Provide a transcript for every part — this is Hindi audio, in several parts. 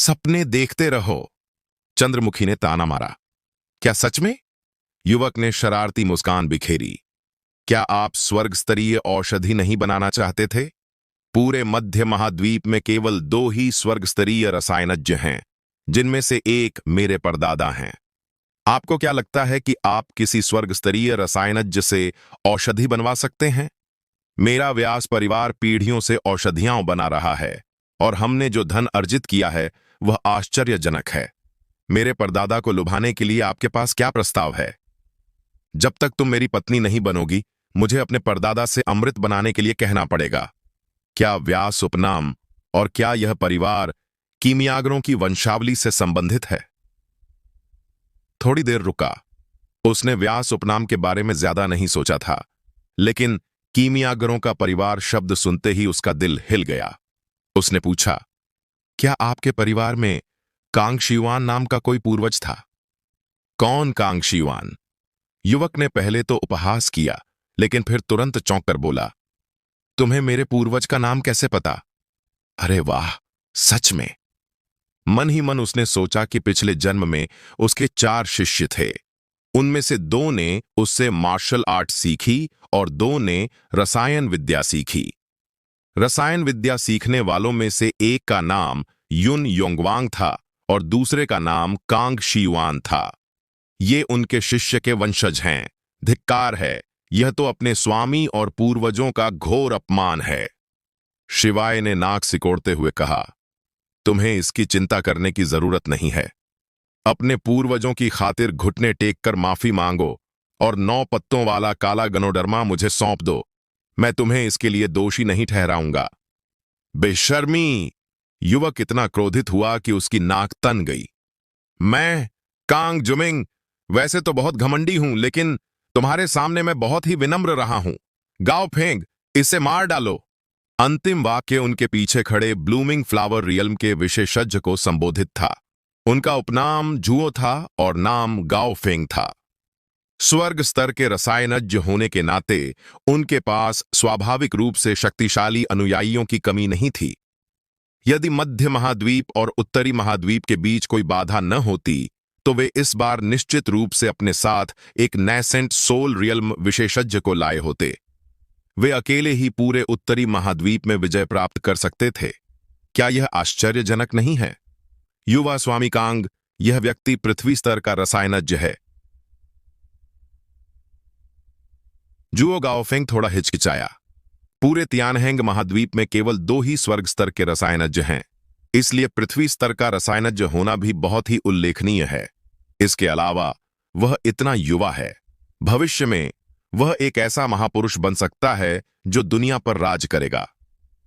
सपने देखते रहो। चंद्रमुखी ने ताना मारा। क्या सच में? युवक ने शरारती मुस्कान बिखेरी। क्या आप स्वर्ग स्तरीय औषधि नहीं बनाना चाहते थे? पूरे मध्य महाद्वीप में केवल 2 ही स्वर्ग स्तरीय रसायनज्ञ हैं, जिनमें से एक मेरे परदादा हैं। आपको क्या लगता है कि आप किसी स्वर्ग स्तरीय रसायनज्ञ से औषधि बनवा सकते हैं? मेरा व्यास परिवार पीढ़ियों से औषधियां बना रहा है, और हमने जो धन अर्जित किया है वह आश्चर्यजनक है। मेरे परदादा को लुभाने के लिए आपके पास क्या प्रस्ताव है? जब तक तुम मेरी पत्नी नहीं बनोगी, मुझे अपने परदादा से अमृत बनाने के लिए कहना पड़ेगा। क्या व्यास उपनाम और क्या यह परिवार कीमियागरों की वंशावली से संबंधित है? थोड़ी देर रुका। उसने व्यास उपनाम के बारे में ज्यादा नहीं सोचा था, लेकिन कीमियागरों का परिवार शब्द सुनते ही उसका दिल हिल गया। उसने पूछा, क्या आपके परिवार में कांगशीवान नाम का कोई पूर्वज था? कौन कांगशीवान? युवक ने पहले तो उपहास किया, लेकिन फिर तुरंत चौंक कर बोला, तुम्हें मेरे पूर्वज का नाम कैसे पता? अरे वाह, सच में? मन ही मन उसने सोचा कि पिछले जन्म में उसके 4 शिष्य थे। उनमें से 2 ने उससे मार्शल आर्ट सीखी और 2 ने रसायन विद्या सीखी। रसायन विद्या सीखने वालों में से एक का नाम युन योंगवांग था और दूसरे का नाम कांग शीवान था। ये उनके शिष्य के वंशज हैं। धिक्कार है, यह तो अपने स्वामी और पूर्वजों का घोर अपमान है। शिवाय ने नाक सिकोड़ते हुए कहा, तुम्हें इसकी चिंता करने की जरूरत नहीं है। अपने पूर्वजों की खातिर घुटने टेक कर माफी मांगो और 9 पत्तों वाला काला गनोडर्मा मुझे सौंप दो। मैं तुम्हें इसके लिए दोषी नहीं ठहराऊंगा। बेशर्मी! युवक इतना क्रोधित हुआ कि उसकी नाक तन गई। मैं कांग जुमिंग वैसे तो बहुत घमंडी हूं, लेकिन तुम्हारे सामने मैं बहुत ही विनम्र रहा हूं। गाओ फेंग, इसे मार डालो। अंतिम वाक्य उनके पीछे खड़े ब्लूमिंग फ्लावर रियल्म के विशेषज्ञ को संबोधित था। उनका उपनाम जुओ था और नाम गाओ फेंग था। स्वर्ग स्तर के रसायनज्ञ होने के नाते उनके पास स्वाभाविक रूप से शक्तिशाली अनुयायियों की कमी नहीं थी। यदि मध्य महाद्वीप और उत्तरी महाद्वीप के बीच कोई बाधा न होती, तो वे इस बार निश्चित रूप से अपने साथ एक नैसेंट सोल रियल्म विशेषज्ञ को लाए होते। वे अकेले ही पूरे उत्तरी महाद्वीप में विजय प्राप्त कर सकते थे। क्या यह आश्चर्यजनक नहीं है? युवा स्वामी कांग, यह व्यक्ति पृथ्वी स्तर का रसायनज्ञ है। जुओ गाओफेंग थोड़ा हिचकिचाया। पूरे तियानहेंग महाद्वीप में केवल 2 ही स्वर्ग स्तर के रसायनज्ञ हैं, इसलिए पृथ्वी स्तर का रसायनज्ञ होना भी बहुत ही उल्लेखनीय है। इसके अलावा वह इतना युवा है। भविष्य में वह एक ऐसा महापुरुष बन सकता है जो दुनिया पर राज करेगा।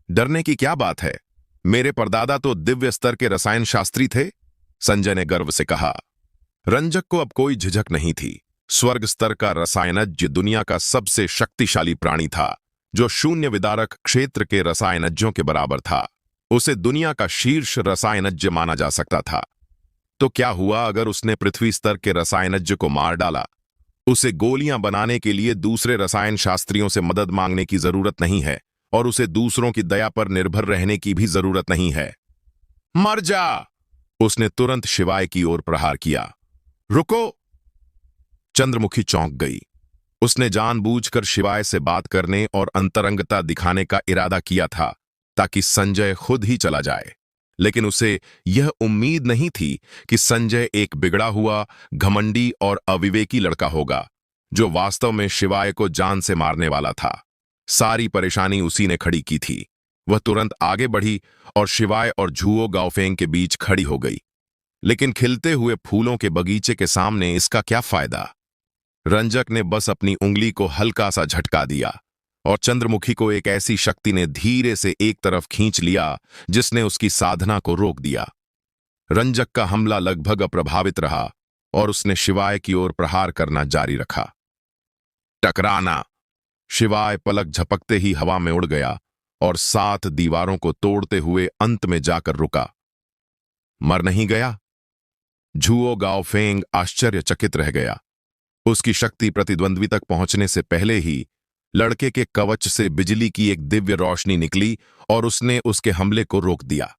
डरने की क्या बात है? मेरे परदादा तो दिव्य स्तर के रसायन शास्त्री थे, संजय ने गर्व से कहा। रंजक को अब कोई झिझक नहीं थी। स्वर्ग स्तर का रसायनज्ञ दुनिया का सबसे शक्तिशाली प्राणी था, जो शून्य विदारक क्षेत्र के रसायनज्ञों के बराबर था। उसे दुनिया का शीर्ष रसायनज्ञ माना जा सकता था। तो क्या हुआ अगर उसने पृथ्वी स्तर के रसायनज्ञ को मार डाला? उसे गोलियां बनाने के लिए दूसरे रसायन शास्त्रियों से मदद मांगने की जरूरत नहीं है, और उसे दूसरों की दया पर निर्भर रहने की भी जरूरत नहीं है। मर जा! उसने तुरंत शिवाय की ओर प्रहार किया। रुको! चंद्रमुखी चौंक गई। उसने जानबूझकर शिवाय से बात करने और अंतरंगता दिखाने का इरादा किया था, ताकि संजय खुद ही चला जाए। लेकिन उसे यह उम्मीद नहीं थी कि संजय एक बिगड़ा हुआ, घमंडी और अविवेकी लड़का होगा, जो वास्तव में शिवाय को जान से मारने वाला था। सारी परेशानी उसी ने खड़ी की थी। वह तुरंत आगे बढ़ी और शिवाय और झुओ गाओफेंग के बीच खड़ी हो गई। लेकिन खिलते हुए फूलों के बगीचे के सामने इसका क्या फायदा? रंजक ने बस अपनी उंगली को हल्का सा झटका दिया, और चंद्रमुखी को एक ऐसी शक्ति ने धीरे से एक तरफ खींच लिया जिसने उसकी साधना को रोक दिया। रंजक का हमला लगभग अप्रभावित रहा और उसने शिवाय की ओर प्रहार करना जारी रखा। टकराना! शिवाय पलक झपकते ही हवा में उड़ गया और 7 दीवारों को तोड़ते हुए अंत में जाकर रुका। मर नहीं गया? झुओ गाओफेंग आश्चर्यचकित रह गया। उसकी शक्ति प्रतिद्वंद्वी तक पहुंचने से पहले ही लड़के के कवच से बिजली की एक दिव्य रोशनी निकली और उसने उसके हमले को रोक दिया।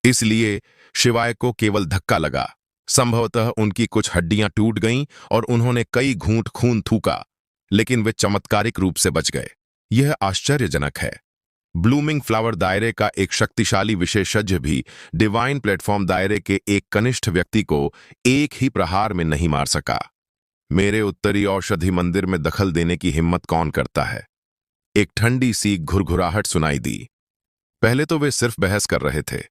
इसलिए शिवाय को केवल धक्का लगा। संभवतः उनकी कुछ हड्डियां टूट गईं और उन्होंने कई घूंट खून थूका, लेकिन वे चमत्कारिक रूप से बच गए। यह आश्चर्यजनक है। ब्लूमिंग फ्लावर दायरे का एक शक्तिशाली विशेषज्ञ भी डिवाइन प्लेटफॉर्म दायरे के एक कनिष्ठ व्यक्ति को एक ही प्रहार में नहीं मार सका। मेरे उत्तरी औषधि मंदिर में दखल देने की हिम्मत कौन करता है? एक ठंडी सी घुरघुराहट सुनाई दी। पहले तो वे सिर्फ बहस कर रहे थे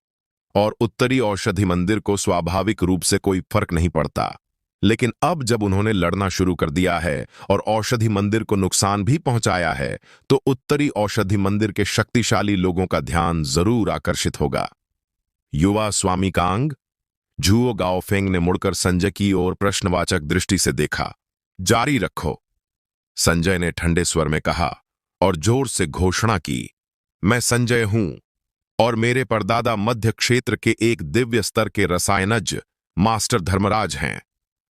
और उत्तरी औषधि मंदिर को स्वाभाविक रूप से कोई फर्क नहीं पड़ता, लेकिन अब जब उन्होंने लड़ना शुरू कर दिया है और औषधि मंदिर को नुकसान भी पहुंचाया है, तो उत्तरी औषधि मंदिर के शक्तिशाली लोगों का ध्यान जरूर आकर्षित होगा। युवा स्वामी कांग, झुओ गाओफेंग ने मुड़कर संजय की ओर प्रश्नवाचक दृष्टि से देखा। जारी रखो, संजय ने ठंडे स्वर में कहा और जोर से घोषणा की, मैं संजय हूं और मेरे परदादा मध्य क्षेत्र के एक दिव्य स्तर के रसायनज्ञ मास्टर धर्मराज हैं।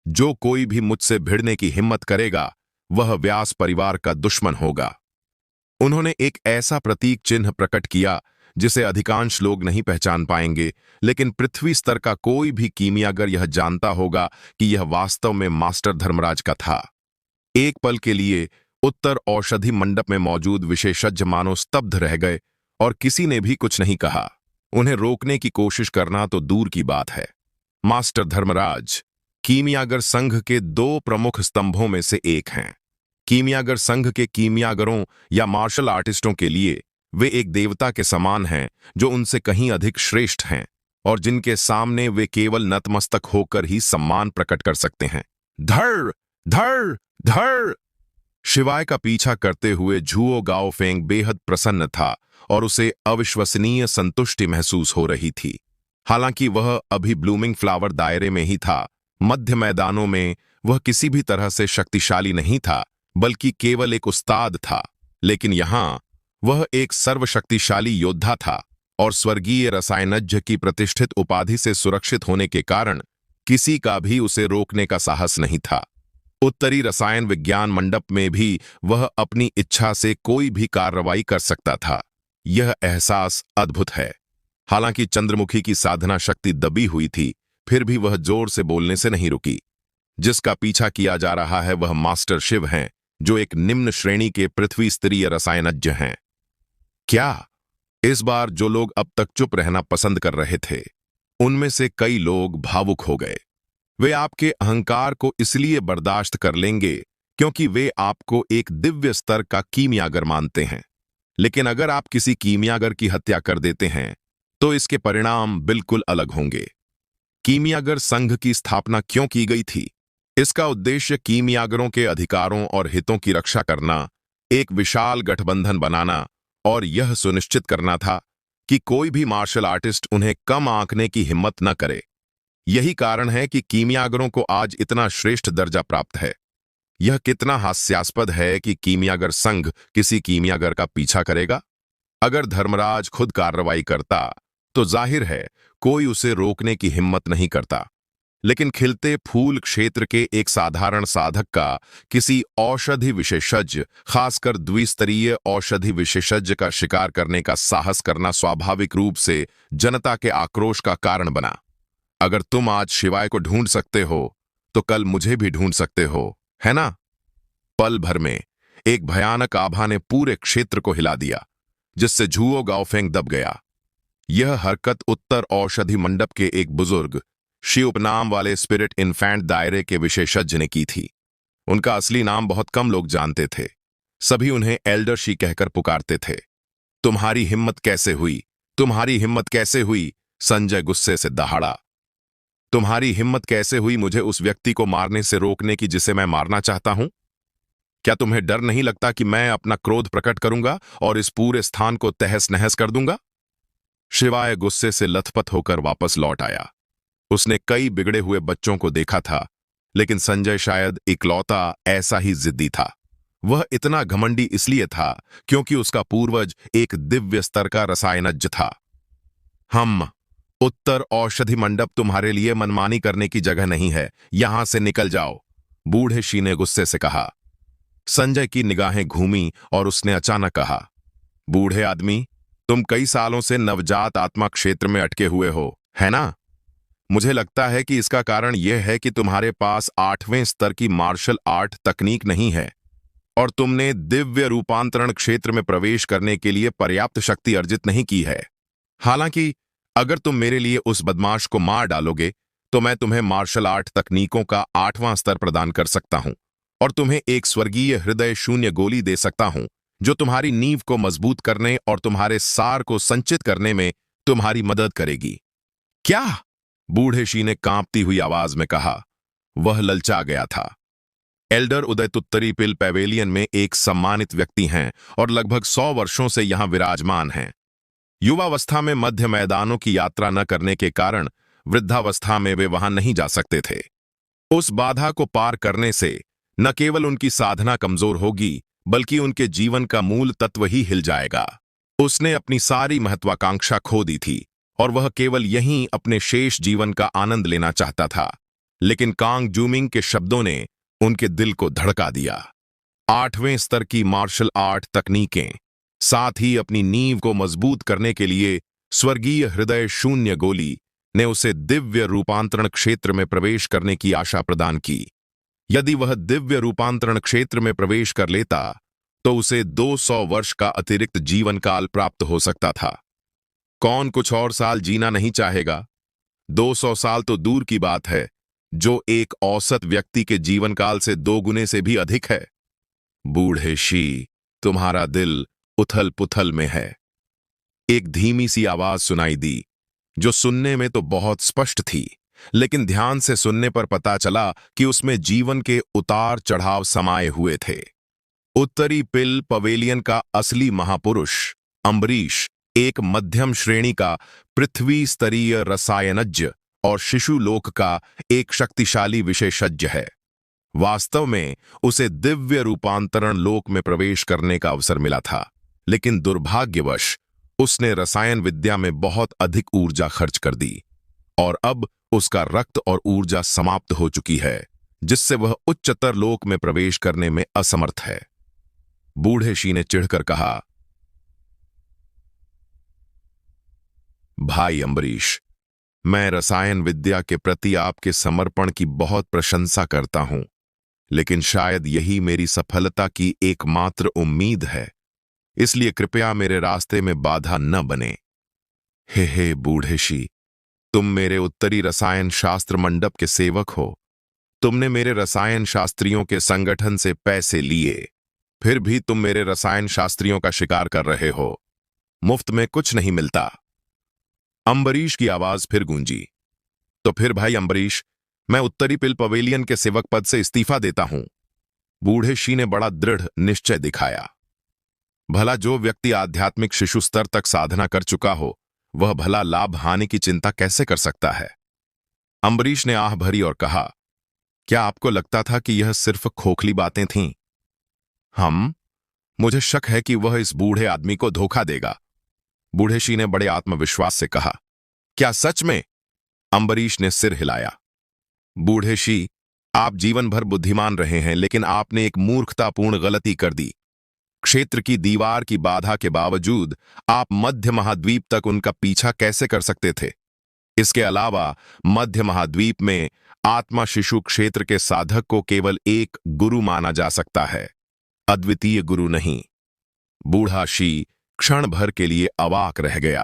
जो कोई भी मुझसे भिड़ने की हिम्मत करेगा, वह व्यास परिवार का दुश्मन होगा। उन्होंने एक ऐसा प्रतीक चिन्ह प्रकट किया जिसे अधिकांश लोग नहीं पहचान पाएंगे, लेकिन पृथ्वी स्तर का कोई भी कीमियागर यह जानता होगा कि यह वास्तव में मास्टर धर्मराज का था। एक पल के लिए उत्तर औषधि मंडप में मौजूद विशेषज्ञ मानो स्तब्ध रह गए और किसी ने भी कुछ नहीं कहा। उन्हें रोकने की कोशिश करना तो दूर की बात है। मास्टर धर्मराज कीमियागर संघ के दो प्रमुख स्तंभों में से एक हैं। कीमियागर संघ के कीमियागरों या मार्शल आर्टिस्टों के लिए वे एक देवता के समान हैं, जो उनसे कहीं अधिक श्रेष्ठ हैं और जिनके सामने वे केवल नतमस्तक होकर ही सम्मान प्रकट कर सकते हैं। धड़ धड़ धड़! शिवाय का पीछा करते हुए झुओ गाओफेंग बेहद प्रसन्न था और उसे अविश्वसनीय संतुष्टि महसूस हो रही थी। हालांकि वह अभी ब्लूमिंग फ्लावर दायरे में ही था। मध्य मैदानों में वह किसी भी तरह से शक्तिशाली नहीं था, बल्कि केवल एक उस्ताद था। लेकिन यहां वह एक सर्वशक्तिशाली योद्धा था और स्वर्गीय रसायनज्ञ की प्रतिष्ठित उपाधि से सुरक्षित होने के कारण किसी का भी उसे रोकने का साहस नहीं था। उत्तरी रसायन विज्ञान मंडप में भी वह अपनी इच्छा से कोई भी कार्रवाई कर सकता था। यह एहसास अद्भुत है। हालांकि चंद्रमुखी की साधना शक्ति दबी हुई थी, फिर भी वह जोर से बोलने से नहीं रुकी। जिसका पीछा किया जा रहा है वह मास्टर शिव हैं, जो एक निम्न श्रेणी के पृथ्वी स्तरीय रसायनज्ञ हैं। क्या? इस बार जो लोग अब तक चुप रहना पसंद कर रहे थे, उनमें से कई लोग भावुक हो गए। वे आपके अहंकार को इसलिए बर्दाश्त कर लेंगे क्योंकि वे आपको एक दिव्य स्तर का कीमियागर मानते हैं। लेकिन अगर आप किसी कीमियागर की हत्या कर देते हैं, तो इसके परिणाम बिल्कुल अलग होंगे। कीमियागर संघ की स्थापना क्यों की गई थी? इसका उद्देश्य कीमियागरों के अधिकारों और हितों की रक्षा करना, एक विशाल गठबंधन बनाना और यह सुनिश्चित करना था कि कोई भी मार्शल आर्टिस्ट उन्हें कम आंकने की हिम्मत न करे। यही कारण है कि कीमियागरों को आज इतना श्रेष्ठ दर्जा प्राप्त है। यह कितना हास्यास्पद है कि कीमियागर संघ किसी कीमियागर का पीछा करेगा। अगर धर्मराज खुद कार्रवाई करता तो जाहिर है कोई उसे रोकने की हिम्मत नहीं करता, लेकिन खिलते फूल क्षेत्र के एक साधारण साधक का किसी औषधि विशेषज्ञ, खासकर द्विस्तरीय औषधि विशेषज्ञ का शिकार करने का साहस करना स्वाभाविक रूप से जनता के आक्रोश का कारण बना। अगर तुम आज शिवाय को ढूंढ सकते हो, तो कल मुझे भी ढूंढ सकते हो, है ना? पल भर में एक भयानक आभा ने पूरे क्षेत्र को हिला दिया, जिससे झुओ गाओफेंग दब गया। यह हरकत उत्तर औषधि मंडप के एक बुजुर्ग शिव उपनाम वाले स्पिरिट इन्फेंट दायरे के विशेषज्ञ ने की थी। उनका असली नाम बहुत कम लोग जानते थे। सभी उन्हें एल्डर शी कहकर पुकारते थे। तुम्हारी हिम्मत कैसे हुई? तुम्हारी हिम्मत कैसे हुई? संजय गुस्से से दहाड़ा। तुम्हारी हिम्मत कैसे हुई मुझे उस व्यक्ति को मारने से रोकने की जिसे मैं मारना चाहता हूं? क्या तुम्हें डर नहीं लगता कि मैं अपना क्रोध प्रकट करूंगा और इस पूरे स्थान को तहस नहस कर दूंगा? शिवाय गुस्से से लथपथ होकर वापस लौट आया। उसने कई बिगड़े हुए बच्चों को देखा था, लेकिन संजय शायद इकलौता ऐसा ही जिद्दी था। वह इतना घमंडी इसलिए था क्योंकि उसका पूर्वज एक दिव्य स्तर का रसायनज्ञ था। हम उत्तर औषधि मंडप तुम्हारे लिए मनमानी करने की जगह नहीं है, यहां से निकल जाओ, बूढ़े शी ने गुस्से से कहा। संजय की निगाहें घूमी और उसने अचानक कहा, बूढ़े आदमी, तुम कई सालों से नवजात आत्मा क्षेत्र में अटके हुए हो, है ना? मुझे लगता है कि इसका कारण यह है कि तुम्हारे पास 8वें स्तर की मार्शल आर्ट तकनीक नहीं है और तुमने दिव्य रूपांतरण क्षेत्र में प्रवेश करने के लिए पर्याप्त शक्ति अर्जित नहीं की है। हालांकि अगर तुम मेरे लिए उस बदमाश को मार डालोगे तो मैं तुम्हें मार्शल आर्ट तकनीकों का 8वां स्तर प्रदान कर सकता हूं और तुम्हें एक स्वर्गीय हृदय शून्य गोली दे सकता हूं जो तुम्हारी नींव को मजबूत करने और तुम्हारे सार को संचित करने में तुम्हारी मदद करेगी। क्या? बूढ़े शी ने कांपती हुई आवाज में कहा। वह ललचा गया था। एल्डर उदय उत्तरी पिल पैवेलियन में एक सम्मानित व्यक्ति हैं और लगभग 100 वर्षों से यहां विराजमान हैं। युवावस्था में मध्य मैदानों की यात्रा न करने के कारण वृद्धावस्था में वे वहां नहीं जा सकते थे। उस बाधा को पार करने से न केवल उनकी साधना कमजोर होगी बल्कि उनके जीवन का मूल तत्व ही हिल जाएगा। उसने अपनी सारी महत्वाकांक्षा खो दी थी और वह केवल यहीं अपने शेष जीवन का आनंद लेना चाहता था, लेकिन कांग जूमिंग के शब्दों ने उनके दिल को धड़का दिया। 8वें स्तर की मार्शल आर्ट तकनीकें, साथ ही अपनी नींव को मजबूत करने के लिए स्वर्गीय हृदय शून्य गोली ने उसे दिव्य रूपांतरण क्षेत्र में प्रवेश करने की आशा प्रदान की। यदि वह दिव्य रूपांतरण क्षेत्र में प्रवेश कर लेता तो उसे 200 वर्ष का अतिरिक्त जीवन काल प्राप्त हो सकता था। कौन कुछ और साल जीना नहीं चाहेगा? 200 साल तो दूर की बात है, जो एक औसत व्यक्ति के जीवन काल से 2 गुने से भी अधिक है। बूढ़े शी, तुम्हारा दिल उथल पुथल में है। एक धीमी सी आवाज सुनाई दी जो सुनने में तो बहुत स्पष्ट थी, लेकिन ध्यान से सुनने पर पता चला कि उसमें जीवन के उतार चढ़ाव समाये हुए थे। उत्तरी पिल पवेलियन का असली महापुरुष अम्बरीश एक मध्यम श्रेणी का पृथ्वी स्तरीय रसायनज्ञ और शिशुलोक का एक शक्तिशाली विशेषज्ञ है। वास्तव में उसे दिव्य रूपांतरण लोक में प्रवेश करने का अवसर मिला था, लेकिन दुर्भाग्यवश उसने रसायन विद्या में बहुत अधिक ऊर्जा खर्च कर दी और अब उसका रक्त और ऊर्जा समाप्त हो चुकी है, जिससे वह उच्चतर लोक में प्रवेश करने में असमर्थ है। बूढ़े शी ने चिढ़कर कहा, भाई अम्बरीश, मैं रसायन विद्या के प्रति आपके समर्पण की बहुत प्रशंसा करता हूं, लेकिन शायद यही मेरी सफलता की एकमात्र उम्मीद है, इसलिए कृपया मेरे रास्ते में बाधा न बने। हे बूढ़े शी, तुम मेरे उत्तरी रसायन शास्त्र मंडप के सेवक हो। तुमने मेरे रसायन शास्त्रियों के संगठन से पैसे लिए, फिर भी तुम मेरे रसायन शास्त्रियों का शिकार कर रहे हो। मुफ्त में कुछ नहीं मिलता। अम्बरीश की आवाज फिर गूंजी। तो फिर भाई अम्बरीश, मैं उत्तरी पिल पवेलियन के सेवक पद से इस्तीफा देता हूं। बूढ़े शी ने बड़ा दृढ़ निश्चय दिखाया। भला जो व्यक्ति आध्यात्मिक शिशु स्तर तक साधना कर चुका हो, वह भला लाभ हानि की चिंता कैसे कर सकता है? अम्बरीश ने आह भरी और कहा, क्या आपको लगता था कि यह सिर्फ खोखली बातें थीं? मुझे शक है कि वह इस बूढ़े आदमी को धोखा देगा। बूढ़े शी ने बड़े आत्मविश्वास से कहा। क्या सच में? अम्बरीश ने सिर हिलाया। बूढ़े शी, आप जीवन भर बुद्धिमान रहे हैं, लेकिन आपने एक मूर्खतापूर्ण गलती कर दी। क्षेत्र की दीवार की बाधा के बावजूद आप मध्य महाद्वीप तक उनका पीछा कैसे कर सकते थे? इसके अलावा मध्य महाद्वीप में आत्मा शिशु क्षेत्र के साधक को केवल एक गुरु माना जा सकता है, अद्वितीय गुरु नहीं। बूढ़ा शी क्षण भर के लिए अवाक रह गया।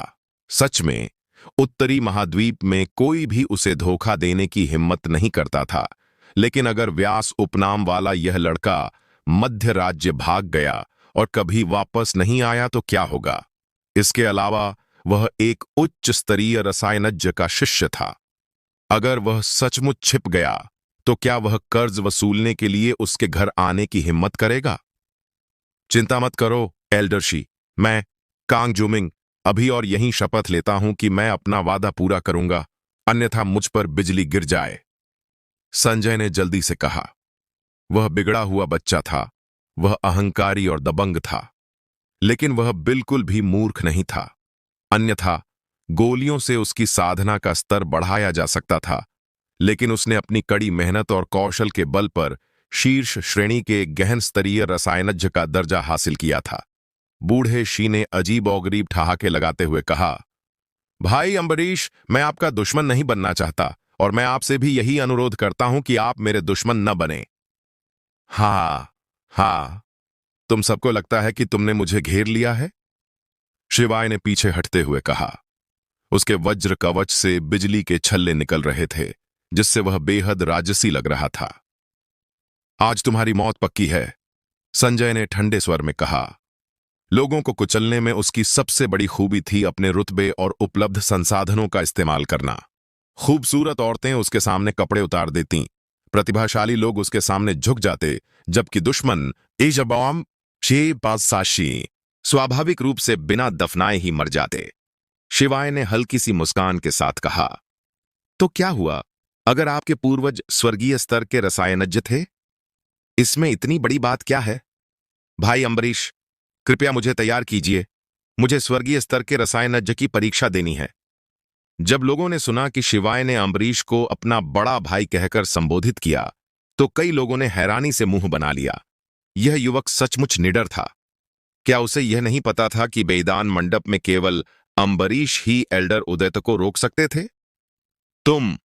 सच में उत्तरी महाद्वीप में कोई भी उसे धोखा देने की हिम्मत नहीं करता था, लेकिन अगर व्यास उपनाम वाला यह लड़का मध्य राज्य भाग गया और कभी वापस नहीं आया तो क्या होगा? इसके अलावा वह एक उच्च स्तरीय रसायनज्ञ का शिष्य था। अगर वह सचमुच छिप गया तो क्या वह कर्ज वसूलने के लिए उसके घर आने की हिम्मत करेगा? चिंता मत करो एल्डर शी, मैं कांग जूमिंग अभी और यहीं शपथ लेता हूं कि मैं अपना वादा पूरा करूंगा, अन्यथा मुझ पर बिजली गिर जाए। संजय ने जल्दी से कहा। वह बिगड़ा हुआ बच्चा था, वह अहंकारी और दबंग था, लेकिन वह बिल्कुल भी मूर्ख नहीं था। अन्यथा गोलियों से उसकी साधना का स्तर बढ़ाया जा सकता था, लेकिन उसने अपनी कड़ी मेहनत और कौशल के बल पर शीर्ष श्रेणी के गहन स्तरीय रसायनज्ञ का दर्जा हासिल किया था। बूढ़े शी ने अजीब और गरीब ठहाके लगाते हुए कहा, भाई अम्बरीश, मैं आपका दुश्मन नहीं बनना चाहता और मैं आपसे भी यही अनुरोध करता हूं कि आप मेरे दुश्मन न बने। हाँ, हाँ, तुम सबको लगता है कि तुमने मुझे घेर लिया है? शिवाय ने पीछे हटते हुए कहा। उसके वज्र कवच से बिजली के छल्ले निकल रहे थे, जिससे वह बेहद राजसी लग रहा था। आज तुम्हारी मौत पक्की है, संजय ने ठंडे स्वर में कहा। लोगों को कुचलने में उसकी सबसे बड़ी खूबी थी अपने रुतबे और उपलब्ध संसाधनों का इस्तेमाल करना। खूबसूरत औरतें उसके सामने कपड़े उतार देतीं, प्रतिभाशाली लोग उसके सामने झुक जाते, जबकि दुश्मन इजबाम शे बादशाही स्वाभाविक रूप से बिना दफनाए ही मर जाते। शिवाय ने हल्की सी मुस्कान के साथ कहा, तो क्या हुआ अगर आपके पूर्वज स्वर्गीय स्तर के रसायनज्ञ थे? इसमें इतनी बड़ी बात क्या है? भाई अम्बरीश, कृपया मुझे तैयार कीजिए, मुझे स्वर्गीय स्तर के रसायनज्ञ की परीक्षा देनी है। जब लोगों ने सुना कि शिवाय ने अम्बरीश को अपना बड़ा भाई कहकर संबोधित किया, तो कई लोगों ने हैरानी से मुंह बना लिया। यह युवक सचमुच निडर था। क्या उसे यह नहीं पता था कि बेदान मंडप में केवल अम्बरीश ही एल्डर उदयत को रोक सकते थे? तुम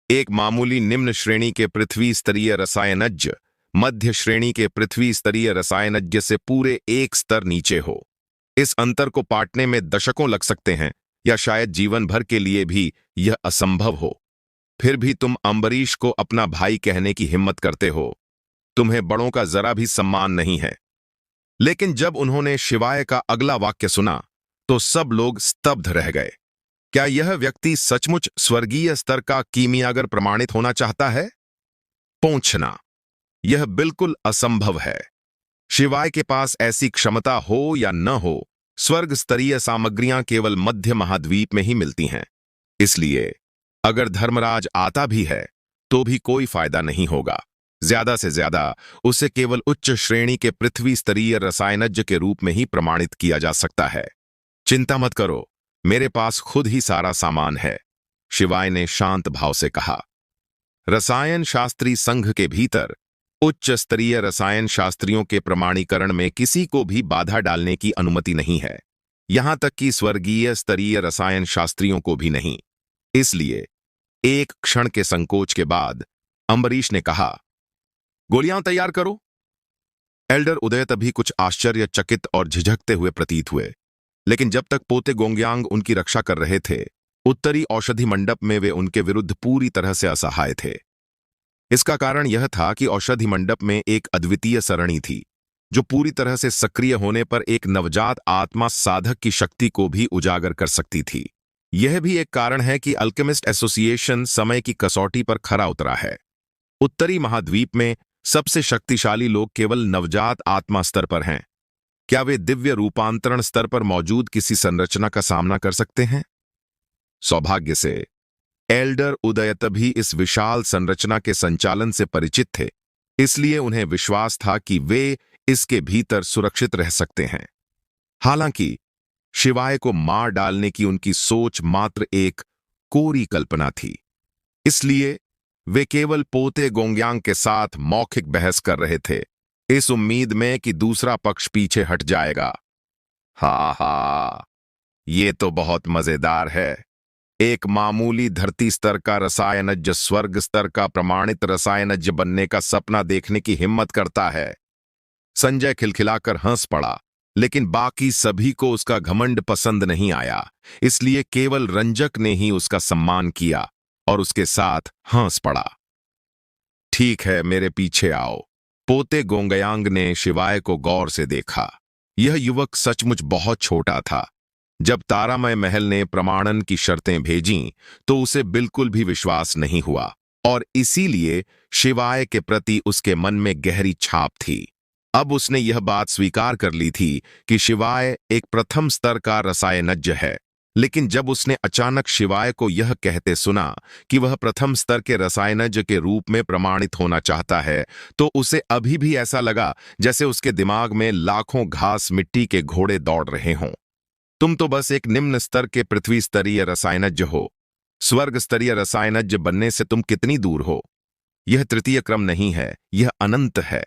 एक मामूली निम्न श्रेणी के पृथ्वी स्तरीय रसायनज्ञ मध्य श्रेणी के पृथ्वी स्तरीय रसायनज्ञ से पूरे एक स्तर नीचे हो। इस अंतर को पाटने में दशकों लग सकते हैं, या शायद जीवन भर के लिए भी यह असंभव हो। फिर भी तुम अम्बरीश को अपना भाई कहने की हिम्मत करते हो। तुम्हें बड़ों का जरा भी सम्मान नहीं है। लेकिन जब उन्होंने शिवाय का अगला वाक्य सुना, तो सब लोग स्तब्ध रह गए। क्या यह व्यक्ति सचमुच स्वर्गीय स्तर का कीमियागर प्रमाणित होना चाहता है? पूछना, यह बिल्कुल असंभव है। शिवाय के पास ऐसी क्षमता हो या न हो, स्वर्ग स्तरीय सामग्रियां केवल मध्य महाद्वीप में ही मिलती हैं। इसलिए अगर धर्मराज आता भी है, तो भी कोई फायदा नहीं होगा। ज्यादा से ज्यादा उसे केवल उच्च श्रेणी के पृथ्वी स्तरीय रसायनज्ञ के रूप में ही प्रमाणित किया जा सकता है। चिंता मत करो, मेरे पास खुद ही सारा सामान है, शिवाय ने शांत भाव से कहा। रसायन शास्त्री संघ के भीतर उच्च स्तरीय रसायन शास्त्रियों के प्रमाणीकरण में किसी को भी बाधा डालने की अनुमति नहीं है, यहां तक कि स्वर्गीय स्तरीय रसायन शास्त्रियों को भी नहीं। इसलिए एक क्षण के संकोच के बाद अम्बरीश ने कहा, गोलियां तैयार करो। एल्डर उदयत अभी कुछ आश्चर्यचकित और झिझकते हुए प्रतीत हुए, लेकिन जब तक पोते गोंग्यांग उनकी रक्षा कर रहे थे, उत्तरी औषधि मंडप में वे उनके विरुद्ध पूरी तरह से असहाय थे। इसका कारण यह था कि औषधि मंडप में एक अद्वितीय सरणी थी, जो पूरी तरह से सक्रिय होने पर एक नवजात आत्मा साधक की शक्ति को भी उजागर कर सकती थी। यह भी एक कारण है कि अल्केमिस्ट एसोसिएशन समय की कसौटी पर खरा उतरा है। उत्तरी महाद्वीप में सबसे शक्तिशाली लोग केवल नवजात आत्मा स्तर पर हैं। क्या वे दिव्य रूपांतरण स्तर पर मौजूद किसी संरचना का सामना कर सकते हैं? सौभाग्य से एल्डर उदयत भी इस विशाल संरचना के संचालन से परिचित थे, इसलिए उन्हें विश्वास था कि वे इसके भीतर सुरक्षित रह सकते हैं। हालांकि शिवाय को मार डालने की उनकी सोच मात्र एक कोरी कल्पना थी, इसलिए वे केवल पोते गोंग्यांग के साथ मौखिक बहस कर रहे थे, इस उम्मीद में कि दूसरा पक्ष पीछे हट जाएगा। हा हा, ये तो बहुत मजेदार है। एक मामूली धरती स्तर का रसायनज्ञ स्वर्ग स्तर का प्रमाणित रसायनज्ञ बनने का सपना देखने की हिम्मत करता है। संजय खिलखिलाकर हंस पड़ा, लेकिन बाकी सभी को उसका घमंड पसंद नहीं आया, इसलिए केवल रंजक ने ही उसका सम्मान किया और उसके साथ हंस पड़ा। ठीक है, मेरे पीछे आओ। पोते गोंगयांग ने शिवाय को गौर से देखा। यह युवक सचमुच बहुत छोटा था। जब तारामय महल ने प्रमाणन की शर्तें भेजीं, तो उसे बिल्कुल भी विश्वास नहीं हुआ, और इसीलिए शिवाय के प्रति उसके मन में गहरी छाप थी। अब उसने यह बात स्वीकार कर ली थी कि शिवाय एक प्रथम स्तर का रसायनज्ञ है, लेकिन जब उसने अचानक शिवाय को यह कहते सुना कि वह प्रथम स्तर के रसायनज्ञ के रूप में प्रमाणित होना चाहता है, तो उसे अभी भी ऐसा लगा जैसे उसके दिमाग में लाखों घास मिट्टी के घोड़े दौड़ रहे हों। तुम तो बस एक निम्न स्तर के पृथ्वी स्तरीय रसायनज्ञ हो। स्वर्ग स्तरीय रसायनज्ञ बनने से तुम कितनी दूर हो? यह तृतीय क्रम नहीं है, यह अनंत है।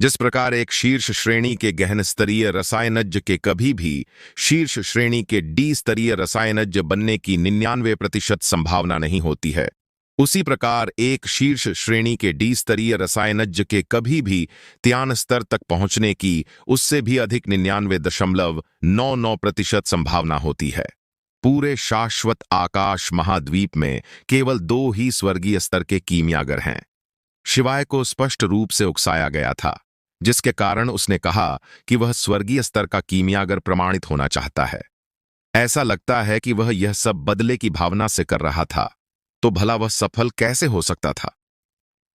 जिस प्रकार एक शीर्ष श्रेणी के गहन स्तरीय रसायनज्ञ के कभी भी शीर्ष श्रेणी के डी स्तरीय रसायनज्ञ बनने की 99% संभावना नहीं होती है, उसी प्रकार एक शीर्ष श्रेणी के डी स्तरीय रसायनज्ञ के कभी भी त्यान स्तर तक पहुंचने की उससे भी अधिक 99.99% संभावना होती है। पूरे शाश्वत आकाश महाद्वीप में केवल 2 ही स्वर्गीय स्तर के कीमियागर हैं। शिवाय को स्पष्ट रूप से उकसाया गया था, जिसके कारण उसने कहा कि वह स्वर्गीय स्तर का कीमियागर प्रमाणित होना चाहता है। ऐसा लगता है कि वह यह सब बदले की भावना से कर रहा था, तो भला वह सफल कैसे हो सकता था?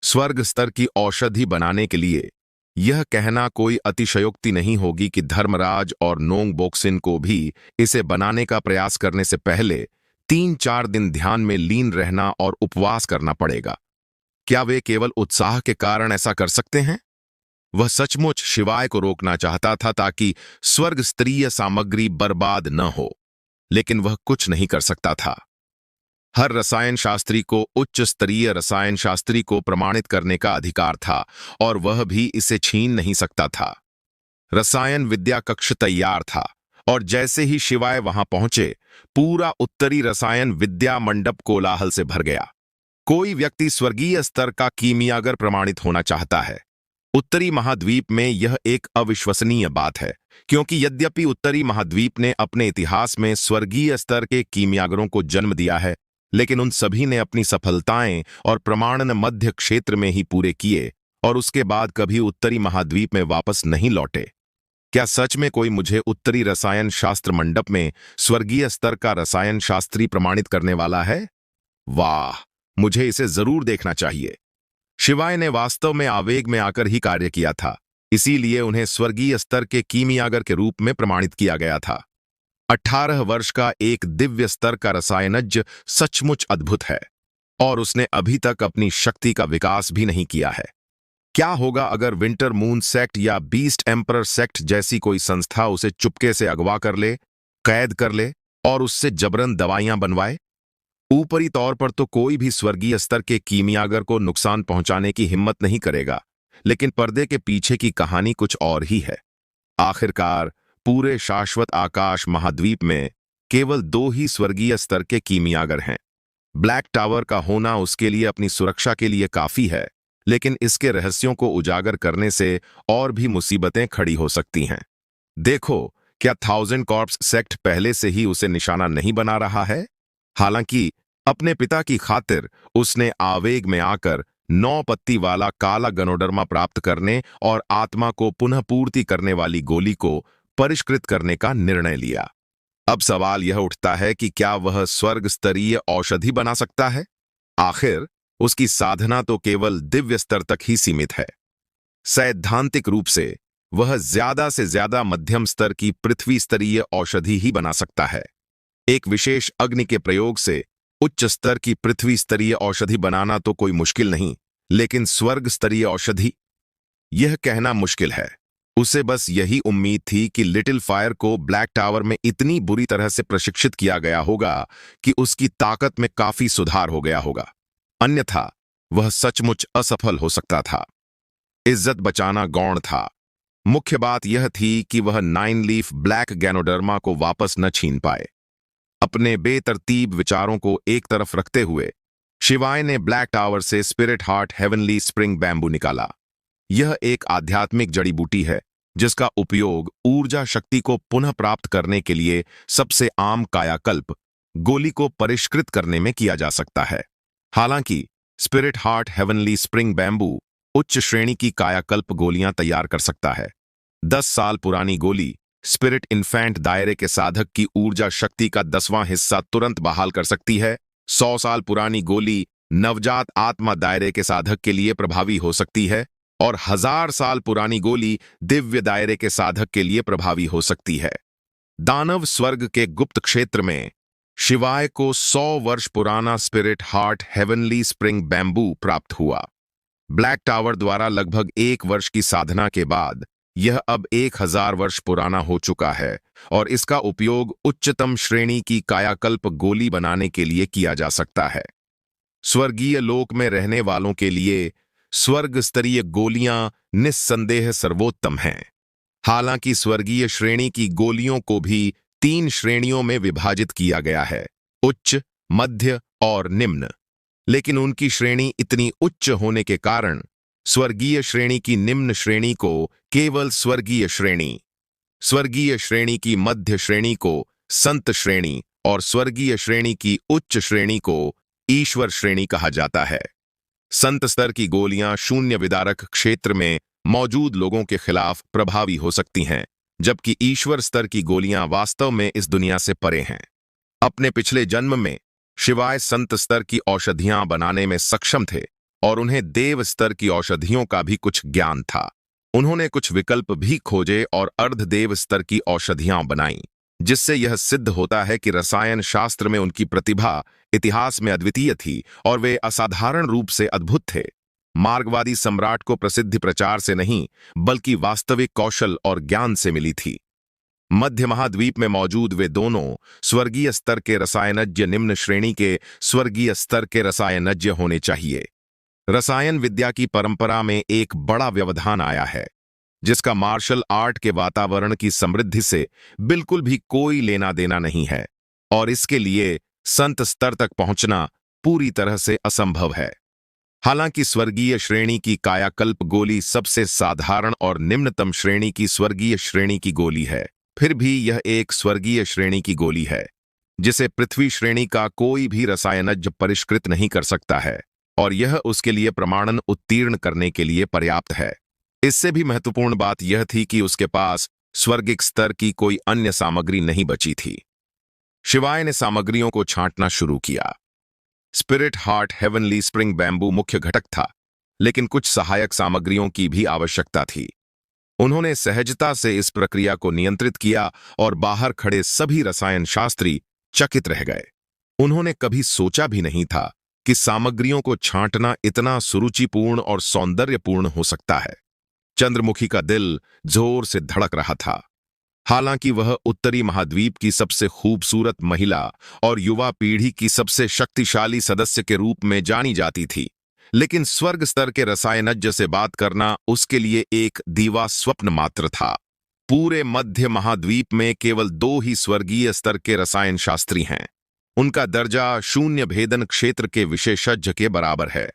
स्वर्ग स्तर की औषधि बनाने के लिए यह कहना कोई अतिशयोक्ति नहीं होगी कि धर्मराज और नोंग बोक्सिन को भी इसे बनाने का प्रयास करने से पहले 3-4 दिन ध्यान में लीन रहना और उपवास करना पड़ेगा। क्या वे केवल उत्साह के कारण ऐसा कर सकते हैं? वह सचमुच शिवाय को रोकना चाहता था ताकि स्वर्ग स्तरीय सामग्री बर्बाद न हो, लेकिन वह कुछ नहीं कर सकता था। हर रसायन शास्त्री को उच्च स्तरीय रसायन शास्त्री को प्रमाणित करने का अधिकार था और वह भी इसे छीन नहीं सकता था। रसायन विद्या कक्ष तैयार था और जैसे ही शिवाय वहां पहुंचे, पूरा उत्तरी रसायन विद्या मंडप कोलाहल से भर गया। कोई व्यक्ति स्वर्गीय स्तर का कीमियागर प्रमाणित होना चाहता है। उत्तरी महाद्वीप में यह एक अविश्वसनीय बात है, क्योंकि यद्यपि उत्तरी महाद्वीप ने अपने इतिहास में स्वर्गीय स्तर के कीमियागरों को जन्म दिया है, लेकिन उन सभी ने अपनी सफलताएं और प्रमाणन मध्य क्षेत्र में ही पूरे किए और उसके बाद कभी उत्तरी महाद्वीप में वापस नहीं लौटे। क्या सच में कोई मुझे उत्तरी रसायन शास्त्र मंडप में स्वर्गीय स्तर का रसायन शास्त्री प्रमाणित करने वाला है? वाह, मुझे इसे जरूर देखना चाहिए। शिवाय ने वास्तव में आवेग में आकर ही कार्य किया था, इसीलिए उन्हें स्वर्गीय स्तर के कीमियागर के रूप में प्रमाणित किया गया था। 18 वर्ष का एक दिव्य स्तर का रसायनज्ञ सचमुच अद्भुत है और उसने अभी तक अपनी शक्ति का विकास भी नहीं किया है। क्या होगा अगर विंटर मून सेक्ट या बीस्ट एम्परर सेक्ट जैसी कोई संस्था उसे चुपके से अगवा कर ले, कैद कर ले और उससे जबरन दवाइयां बनवाए? ऊपरी तौर पर तो कोई भी स्वर्गीय स्तर के कीमियागर को नुकसान पहुंचाने की हिम्मत नहीं करेगा, लेकिन पर्दे के पीछे की कहानी कुछ और ही है। आखिरकार पूरे शाश्वत आकाश महाद्वीप में केवल 2 ही स्वर्गीय स्तर के कीमियागर हैं। ब्लैक टावर का होना उसके लिए अपनी सुरक्षा के लिए काफी है, लेकिन इसके रहस्यों को उजागर करने से और भी मुसीबतें खड़ी हो सकती हैं। देखो, क्या 1000 कॉर्प्स सेक्ट पहले से ही उसे निशाना नहीं बना रहा है? हालांकि अपने पिता की खातिर उसने आवेग में आकर 9 पत्ती वाला काला गनोडर्मा प्राप्त करने और आत्मा को पुनः पूर्ति करने वाली गोली को परिष्कृत करने का निर्णय लिया। अब सवाल यह उठता है कि क्या वह स्वर्ग स्तरीय औषधि बना सकता है? आखिर उसकी साधना तो केवल दिव्य स्तर तक ही सीमित है। सैद्धांतिक रूप से वह ज्यादा से ज्यादा मध्यम स्तर की पृथ्वी स्तरीय औषधि ही बना सकता है। एक विशेष अग्नि के प्रयोग से उच्च स्तर की पृथ्वी स्तरीय औषधि बनाना तो कोई मुश्किल नहीं, लेकिन स्वर्ग स्तरीय औषधि, यह कहना मुश्किल है। उसे बस यही उम्मीद थी कि लिटिल फायर को ब्लैक टावर में इतनी बुरी तरह से प्रशिक्षित किया गया होगा कि उसकी ताकत में काफी सुधार हो गया होगा, अन्यथा वह सचमुच असफल हो सकता था। इज्जत बचाना गौण था। मुख्य बात यह थी कि वह 9 लीफ ब्लैक गैनोडर्मा को वापस न छीन पाए। अपने बेतरतीब विचारों को एक तरफ रखते हुए शिवाय ने ब्लैक टावर से spirit heart heavenly spring bamboo निकाला। यह एक आध्यात्मिक जड़ी बूटी है जिसका उपयोग ऊर्जा शक्ति को पुनः प्राप्त करने के लिए सबसे आम कायाकल्प गोली को परिष्कृत करने में किया जा सकता है। हालांकि spirit heart heavenly spring bamboo उच्च श्रेणी की कायाकल्प गोलियां तैयार कर सकता है। 10 साल पुरानी गोली स्पिरिट इन्फेंट दायरे के साधक की ऊर्जा शक्ति का 10वां हिस्सा तुरंत बहाल कर सकती है। 100 साल पुरानी गोली नवजात आत्मा दायरे के साधक के लिए प्रभावी हो सकती है और 1000 साल पुरानी गोली दिव्य दायरे के साधक के लिए प्रभावी हो सकती है। दानव स्वर्ग के गुप्त क्षेत्र में शिवाय को 100 वर्ष पुराना spirit heart heavenly spring bamboo प्राप्त हुआ। ब्लैक टावर द्वारा लगभग 1 वर्ष की साधना के बाद यह अब 1000 वर्ष पुराना हो चुका है और इसका उपयोग उच्चतम श्रेणी की कायाकल्प गोली बनाने के लिए किया जा सकता है। स्वर्गीय लोक में रहने वालों के लिए स्वर्ग स्तरीय गोलियां निस्संदेह सर्वोत्तम हैं। हालांकि स्वर्गीय श्रेणी की गोलियों को भी 3 श्रेणियों में विभाजित किया गया है, उच्च, मध्य और निम्न। लेकिन उनकी श्रेणी इतनी उच्च होने के कारण स्वर्गीय श्रेणी की निम्न श्रेणी को केवल स्वर्गीय श्रेणी, स्वर्गीय श्रेणी की मध्य श्रेणी को संत श्रेणी और स्वर्गीय श्रेणी की उच्च श्रेणी को ईश्वर श्रेणी कहा जाता है। संत स्तर की गोलियां शून्य विदारक क्षेत्र में मौजूद लोगों के खिलाफ प्रभावी हो सकती हैं, जबकि ईश्वर स्तर की गोलियां वास्तव में इस दुनिया से परे हैं। अपने पिछले जन्म में शिवाय संत स्तर की औषधियां बनाने में सक्षम थे और उन्हें देव स्तर की औषधियों का भी कुछ ज्ञान था। उन्होंने कुछ विकल्प भी खोजे और अर्धदेव स्तर की औषधियां बनाईं, जिससे यह सिद्ध होता है कि रसायन शास्त्र में उनकी प्रतिभा इतिहास में अद्वितीय थी और वे असाधारण रूप से अद्भुत थे। मार्गवादी सम्राट को प्रसिद्धि प्रचार से नहीं, बल्कि वास्तविक कौशल और ज्ञान से मिली थी। मध्य महाद्वीप में मौजूद वे दोनों स्वर्गीय स्तर के रसायनज्ञ निम्न श्रेणी के स्वर्गीय स्तर के रसायनज्ञ होने चाहिए। रसायन विद्या की परंपरा में एक बड़ा व्यवधान आया है, जिसका मार्शल आर्ट के वातावरण की समृद्धि से बिल्कुल भी कोई लेना देना नहीं है, और इसके लिए संत स्तर तक पहुंचना पूरी तरह से असंभव है। हालांकि स्वर्गीय श्रेणी की कायाकल्प गोली सबसे साधारण और निम्नतम श्रेणी की स्वर्गीय श्रेणी की गोली है, फिर भी यह एक स्वर्गीय श्रेणी की गोली है, जिसे पृथ्वी श्रेणी का कोई भी रसायनज्ञ परिष्कृत नहीं कर सकता है, और यह उसके लिए प्रमाणन उत्तीर्ण करने के लिए पर्याप्त है। इससे भी महत्वपूर्ण बात यह थी कि उसके पास स्वर्गिक स्तर की कोई अन्य सामग्री नहीं बची थी। शिवाय ने सामग्रियों को छांटना शुरू किया। Spirit heart heavenly spring bamboo मुख्य घटक था, लेकिन कुछ सहायक सामग्रियों की भी आवश्यकता थी। उन्होंने सहजता से इस प्रक्रिया को नियंत्रित किया और बाहर खड़े सभी रसायन शास्त्री चकित रह गए। उन्होंने कभी सोचा भी नहीं था कि सामग्रियों को छांटना इतना सुरुचिपूर्ण और सौंदर्यपूर्ण हो सकता है। चंद्रमुखी का दिल जोर से धड़क रहा था। हालांकि वह उत्तरी महाद्वीप की सबसे खूबसूरत महिला और युवा पीढ़ी की सबसे शक्तिशाली सदस्य के रूप में जानी जाती थी, लेकिन स्वर्ग स्तर के रसायनज्ञ से बात करना उसके लिए एक दीवा स्वप्न मात्र था। पूरे मध्य महाद्वीप में केवल 2 ही स्वर्गीय स्तर के रसायन शास्त्री हैं। उनका दर्जा शून्य भेदन क्षेत्र के विशेषज्ञ के बराबर है।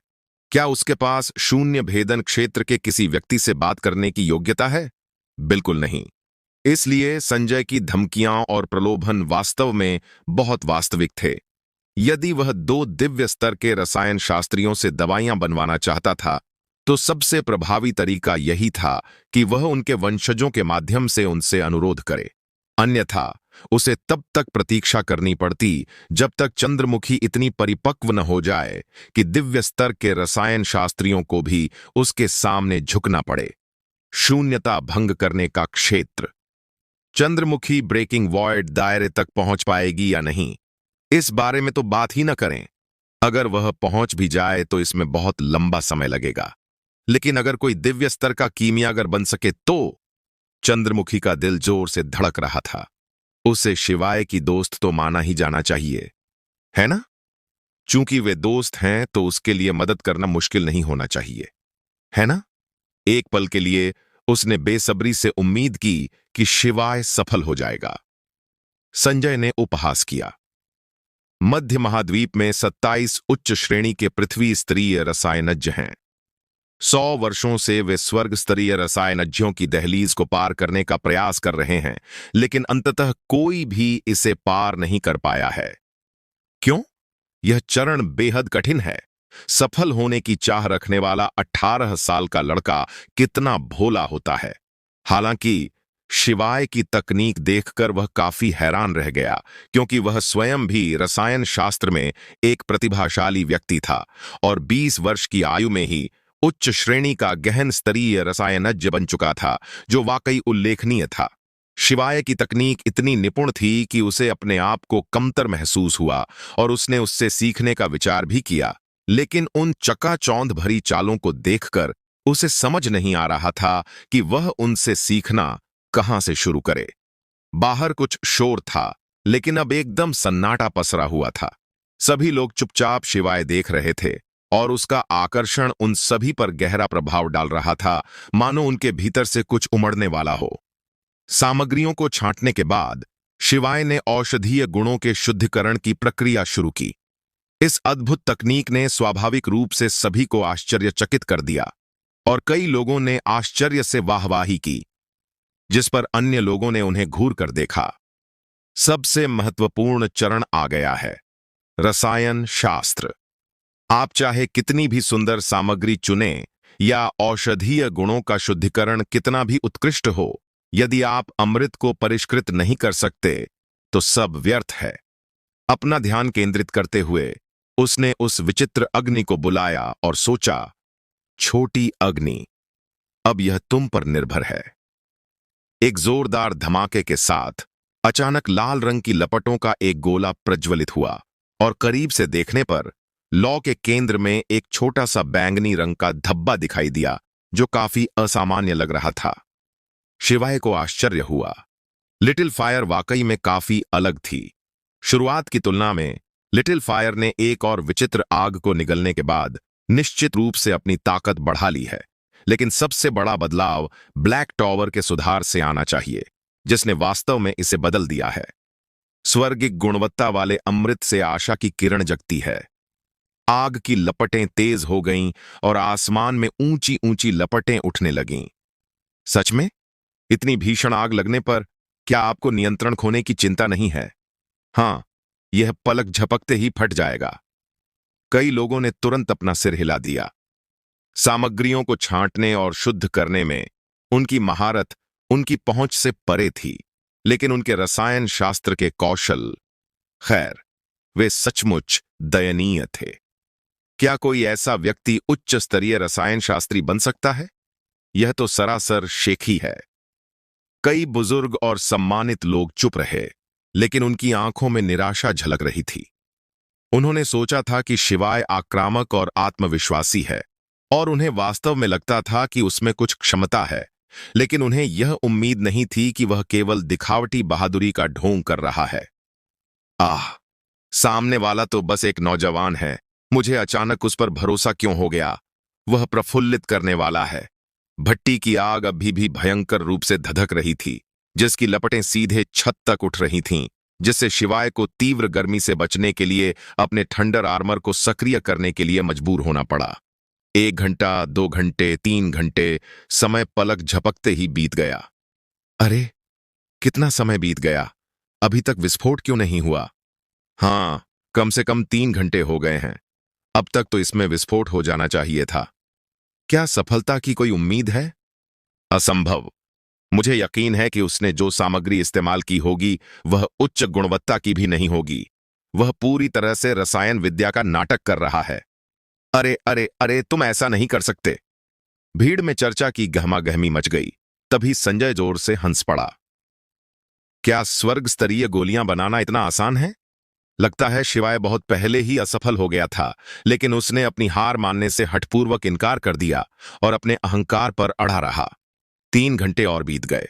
क्या उसके पास शून्य भेदन क्षेत्र के किसी व्यक्ति से बात करने की योग्यता है? बिल्कुल नहीं। इसलिए संजय की धमकियां और प्रलोभन वास्तव में बहुत वास्तविक थे। यदि वह 2 दिव्य स्तर के रसायन शास्त्रियों से दवाइयां बनवाना चाहता था, तो सबसे प्रभावी तरीका यही था कि वह उनके वंशजों के माध्यम से उनसे अनुरोध करे। अन्यथा उसे तब तक प्रतीक्षा करनी पड़ती जब तक चंद्रमुखी इतनी परिपक्व न हो जाए कि दिव्य स्तर के रसायन शास्त्रियों को भी उसके सामने झुकना पड़े। शून्यता भंग करने का क्षेत्र। चंद्रमुखी ब्रेकिंग वॉइड दायरे तक पहुंच पाएगी या नहीं, इस बारे में तो बात ही न करें। अगर वह पहुंच भी जाए तो इसमें बहुत लंबा समय लगेगा। लेकिन अगर कोई दिव्य स्तर का कीमियागर बन सके तो। चंद्रमुखी का दिल जोर से धड़क रहा था। उसे शिवाय की दोस्त तो माना ही जाना चाहिए, है ना? चूंकि वे दोस्त हैं तो उसके लिए मदद करना मुश्किल नहीं होना चाहिए, है ना? एक पल के लिए उसने बेसब्री से उम्मीद की कि शिवाय सफल हो जाएगा। संजय ने उपहास किया। मध्य महाद्वीप में 27 उच्च श्रेणी के पृथ्वी स्तरीय रसायनज्ञ हैं। 100 वर्षों से वे स्वर्ग स्तरीय रसायनज्ञों की दहलीज को पार करने का प्रयास कर रहे हैं, लेकिन अंततः कोई भी इसे पार नहीं कर पाया है। क्यों? यह चरण बेहद कठिन है। सफल होने की चाह रखने वाला 18 साल का लड़का कितना भोला होता है। हालांकि शिवाय की तकनीक देखकर वह काफी हैरान रह गया, क्योंकि वह स्वयं भी रसायन शास्त्र में एक प्रतिभाशाली व्यक्ति था और 20 वर्ष की आयु में ही उच्च श्रेणी का गहन स्तरीय रसायनज्ञ बन चुका था, जो वाकई उल्लेखनीय था। शिवाय की तकनीक इतनी निपुण थी कि उसे अपने आप को कमतर महसूस हुआ और उसने उससे सीखने का विचार भी किया, लेकिन उन चकाचौंध भरी चालों को देखकर उसे समझ नहीं आ रहा था कि वह उनसे सीखना कहां से शुरू करे। बाहर कुछ शोर था, लेकिन अब एकदम सन्नाटा पसरा हुआ था। सभी लोग चुपचाप शिवाय देख रहे थे और उसका आकर्षण उन सभी पर गहरा प्रभाव डाल रहा था, मानो उनके भीतर से कुछ उमड़ने वाला हो। सामग्रियों को छांटने के बाद शिवाय ने औषधीय गुणों के शुद्धिकरण की प्रक्रिया शुरू की। इस अद्भुत तकनीक ने स्वाभाविक रूप से सभी को आश्चर्यचकित कर दिया और कई लोगों ने आश्चर्य से वाहवाही की, जिस पर अन्य लोगों ने उन्हें घूर कर देखा। सबसे महत्वपूर्ण चरण आ गया है, रसायन शास्त्र। आप चाहे कितनी भी सुंदर सामग्री चुनें या औषधीय गुणों का शुद्धिकरण कितना भी उत्कृष्ट हो, यदि आप अमृत को परिष्कृत नहीं कर सकते तो सब व्यर्थ है। अपना ध्यान केंद्रित करते हुए उसने उस विचित्र अग्नि को बुलाया और सोचा, छोटी अग्नि, अब यह तुम पर निर्भर है। एक जोरदार धमाके के साथ अचानक लाल रंग की लपटों का एक गोला प्रज्वलित हुआ और करीब से देखने पर लौ के केंद्र में एक छोटा सा बैंगनी रंग का धब्बा दिखाई दिया, जो काफी असामान्य लग रहा था। शिवाय को आश्चर्य हुआ। लिटिल फायर वाकई में काफी अलग थी। शुरुआत की तुलना में लिटिल फायर ने एक और विचित्र आग को निगलने के बाद निश्चित रूप से अपनी ताकत बढ़ा ली है, लेकिन सबसे बड़ा बदलाव ब्लैक टॉवर के सुधार से आना चाहिए, जिसने वास्तव में इसे बदल दिया है। स्वर्गिक गुणवत्ता वाले अमृत से आशा की किरण जगती है। आग की लपटें तेज हो गईं और आसमान में ऊंची ऊंची लपटें उठने लगीं। सच में, इतनी भीषण आग लगने पर क्या आपको नियंत्रण खोने की चिंता नहीं है? हां, यह पलक झपकते ही फट जाएगा। कई लोगों ने तुरंत अपना सिर हिला दिया। सामग्रियों को छांटने और शुद्ध करने में उनकी महारत उनकी पहुंच से परे थी, लेकिन उनके रसायन शास्त्र के कौशल, खैर, वे सचमुच दयनीय थे। क्या कोई ऐसा व्यक्ति उच्च स्तरीय रसायन शास्त्री बन सकता है? यह तो सरासर शेखी है। कई बुजुर्ग और सम्मानित लोग चुप रहे, लेकिन उनकी आंखों में निराशा झलक रही थी। उन्होंने सोचा था कि शिवाय आक्रामक और आत्मविश्वासी है और उन्हें वास्तव में लगता था कि उसमें कुछ क्षमता है, लेकिन उन्हें यह उम्मीद नहीं थी कि वह केवल दिखावटी बहादुरी का ढोंग कर रहा है। आह, सामने वाला तो बस एक नौजवान है। मुझे अचानक उस पर भरोसा क्यों हो गया? वह प्रफुल्लित करने वाला है। भट्टी की आग अभी भी भयंकर रूप से धधक रही थी, जिसकी लपटें सीधे छत तक उठ रही थीं, जिससे शिवाय को तीव्र गर्मी से बचने के लिए अपने थंडर आर्मर को सक्रिय करने के लिए मजबूर होना पड़ा। 1 घंटा, 2 घंटे, 3 घंटे, समय पलक झपकते ही बीत गया। अरे, कितना समय बीत गया, अभी तक विस्फोट क्यों नहीं हुआ? हाँ, कम से कम 3 घंटे हो गए हैं। अब तक तो इसमें विस्फोट हो जाना चाहिए था। क्या सफलता की कोई उम्मीद है? असंभव। मुझे यकीन है कि उसने जो सामग्री इस्तेमाल की होगी वह उच्च गुणवत्ता की भी नहीं होगी। वह पूरी तरह से रसायन विद्या का नाटक कर रहा है। अरे अरे अरे, तुम ऐसा नहीं कर सकते। भीड़ में चर्चा की गहमागहमी मच गई। तभी संजय जोर से हंस पड़ा। क्या स्वर्ग स्तरीय गोलियां बनाना इतना आसान है? लगता है शिवाय बहुत पहले ही असफल हो गया था, लेकिन उसने अपनी हार मानने से हठपूर्वक इनकार कर दिया और अपने अहंकार पर अड़ा रहा। 3 घंटे और बीत गए।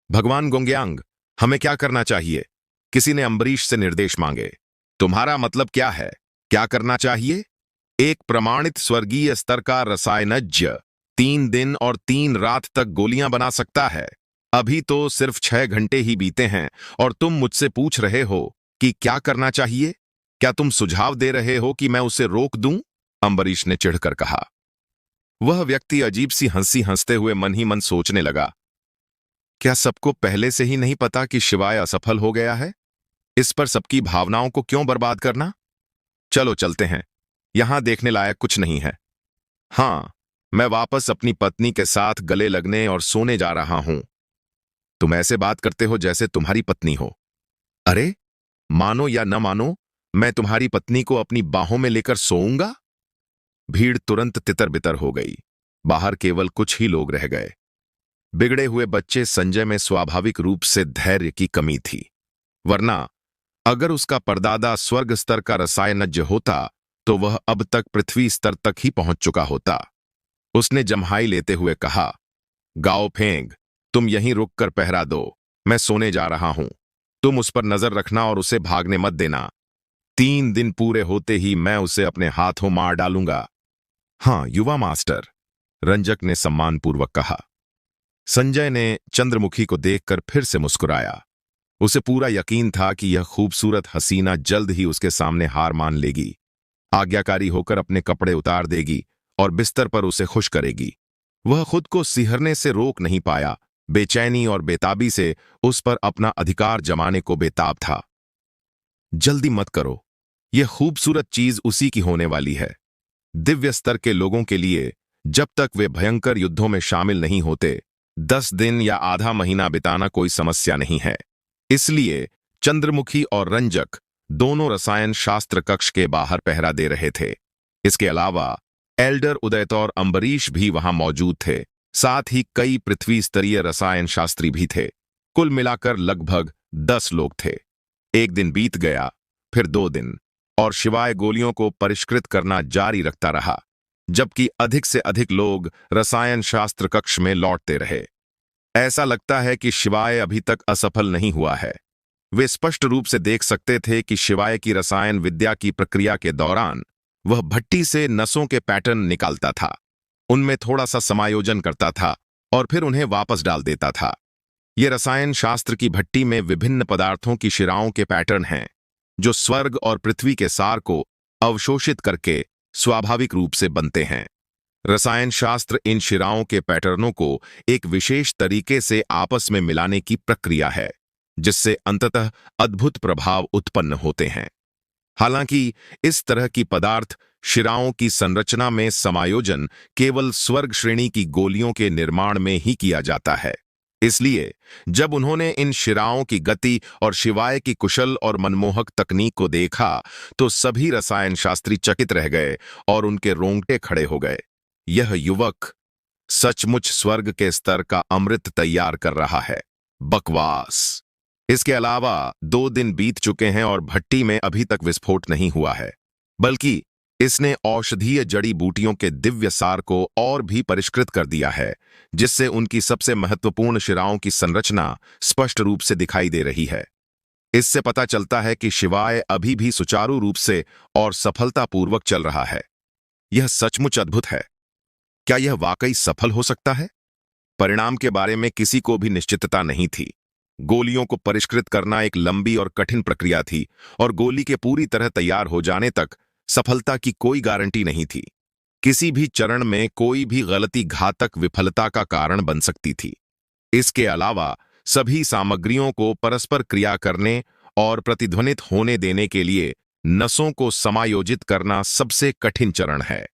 भगवान गोंग्यांग, हमें क्या करना चाहिए? किसी ने अम्बरीश से निर्देश मांगे। तुम्हारा मतलब क्या है? क्या करना चाहिए? एक प्रमाणित स्वर्गीय स्तर का रसायनज्ञ 3 दिन और 3 रात तक गोलियां बना सकता है। अभी तो सिर्फ 6 घंटे ही बीते हैं और तुम मुझसे पूछ रहे हो कि क्या करना चाहिए? क्या तुम सुझाव दे रहे हो कि मैं उसे रोक दूं? अम्बरीश ने चिढ़कर कहा। वह व्यक्ति अजीब सी हंसी हंसते हुए मन ही मन सोचने लगा, क्या सबको पहले से ही नहीं पता कि शिवाय असफल हो गया है? इस पर सबकी भावनाओं को क्यों बर्बाद करना? चलो चलते हैं, यहां देखने लायक कुछ नहीं है। हां, मैं वापस अपनी पत्नी के साथ गले लगने और सोने जा रहा हूं। तुम ऐसे बात करते हो जैसे तुम्हारी पत्नी हो। अरे, मानो या न मानो, मैं तुम्हारी पत्नी को अपनी बाहों में लेकर सोऊंगा? भीड़ तुरंत तितर बितर हो गई। बाहर केवल कुछ ही लोग रह गए। बिगड़े हुए बच्चे संजय में स्वाभाविक रूप से धैर्य की कमी थी, वरना अगर उसका परदादा स्वर्ग स्तर का रसायनज्ञ होता तो वह अब तक पृथ्वी स्तर तक ही पहुंच चुका होता। उसने जम्हाई लेते हुए कहा, गाओ फेंग, तुम यहीं रुककर पहरा दो, मैं सोने जा रहा हूं। तुम उस पर नजर रखना और उसे भागने मत देना। 3 दिन पूरे होते ही मैं उसे अपने हाथों मार डालूंगा। हाँ युवा मास्टर, रंजक ने सम्मानपूर्वक कहा। संजय ने चंद्रमुखी को देखकर फिर से मुस्कुराया। उसे पूरा यकीन था कि यह खूबसूरत हसीना जल्द ही उसके सामने हार मान लेगी, आज्ञाकारी होकर अपने कपड़े उतार देगी और बिस्तर पर उसे खुश करेगी। वह खुद को सिहरने से रोक नहीं पाया, बेचैनी और बेताबी से उस पर अपना अधिकार जमाने को बेताब था। जल्दी मत करो, यह खूबसूरत चीज उसी की होने वाली है। दिव्य स्तर के लोगों के लिए जब तक वे भयंकर युद्धों में शामिल नहीं होते, 10 दिन या आधा महीना बिताना कोई समस्या नहीं है। इसलिए चंद्रमुखी और रंजक दोनों रसायन शास्त्र कक्ष के बाहर पहरा दे रहे थे। इसके अलावा एल्डर उदयत और अम्बरीश भी वहां मौजूद थे। साथ ही कई पृथ्वी स्तरीय रसायन शास्त्री भी थे। कुल मिलाकर लगभग 10 लोग थे। एक दिन बीत गया, फिर 2 दिन, और शिवाय गोलियों को परिष्कृत करना जारी रखता रहा, जबकि अधिक से अधिक लोग रसायन शास्त्र कक्ष में लौटते रहे। ऐसा लगता है कि शिवाय अभी तक असफल नहीं हुआ है। वे स्पष्ट रूप से देख सकते थे कि शिवाय की रसायन विद्या की प्रक्रिया के दौरान वह भट्टी से नसों के पैटर्न निकालता था, उनमें थोड़ा सा समायोजन करता था और फिर उन्हें वापस डाल देता था। ये रसायन शास्त्र की भट्टी में विभिन्न पदार्थों की शिराओं के पैटर्न हैं, जो स्वर्ग और पृथ्वी के सार को अवशोषित करके स्वाभाविक रूप से बनते हैं। रसायन शास्त्र इन शिराओं के पैटर्नों को एक विशेष तरीके से आपस में मिलाने की प्रक्रिया है, जिससे अंततः अद्भुत प्रभाव उत्पन्न होते हैं। हालांकि इस तरह की पदार्थ शिराओं की संरचना में समायोजन केवल स्वर्ग श्रेणी की गोलियों के निर्माण में ही किया जाता है। इसलिए जब उन्होंने इन शिराओं की गति और शिवाय की कुशल और मनमोहक तकनीक को देखा, तो सभी रसायन शास्त्री चकित रह गए और उनके रोंगटे खड़े हो गए। यह युवक सचमुच स्वर्ग के स्तर का अमृत तैयार कर रहा है। बकवास। इसके अलावा 2 दिन बीत चुके हैं और भट्टी में अभी तक विस्फोट नहीं हुआ है, बल्कि इसने औषधीय जड़ी बूटियों के दिव्य सार को और भी परिष्कृत कर दिया है, जिससे उनकी सबसे महत्वपूर्ण शिराओं की संरचना स्पष्ट रूप से दिखाई दे रही है। इससे पता चलता है कि शिवाय अभी भी सुचारू रूप से और सफलतापूर्वक चल रहा है। यह सचमुच अद्भुत है। क्या यह वाकई सफल हो सकता है? परिणाम के बारे में किसी को भी निश्चितता नहीं थी। गोलियों को परिष्कृत करना एक लंबी और कठिन प्रक्रिया थी, और गोली के पूरी तरह तैयार हो जाने तक सफलता की कोई गारंटी नहीं थी। किसी भी चरण में कोई भी गलती घातक विफलता का कारण बन सकती थी। इसके अलावा सभी सामग्रियों को परस्पर क्रिया करने और प्रतिध्वनित होने देने के लिए नसों को समायोजित करना सबसे कठिन चरण है।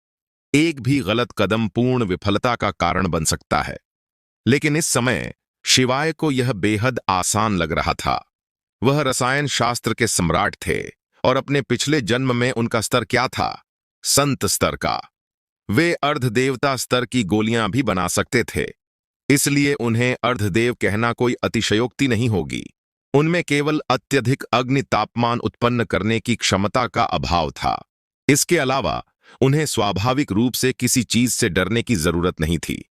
एक भी गलत कदम पूर्ण विफलता का कारण बन सकता है। लेकिन इस समय शिवाय को यह बेहद आसान लग रहा था। वह रसायन शास्त्र के सम्राट थे, और अपने पिछले जन्म में उनका स्तर क्या था? संत स्तर का। वे अर्धदेवता स्तर की गोलियां भी बना सकते थे, इसलिए उन्हें अर्धदेव कहना कोई अतिशयोक्ति नहीं होगी। उनमें केवल अत्यधिक अग्नि तापमान उत्पन्न करने की क्षमता का अभाव था। इसके अलावा उन्हें स्वाभाविक रूप से किसी चीज से डरने की जरूरत नहीं थी।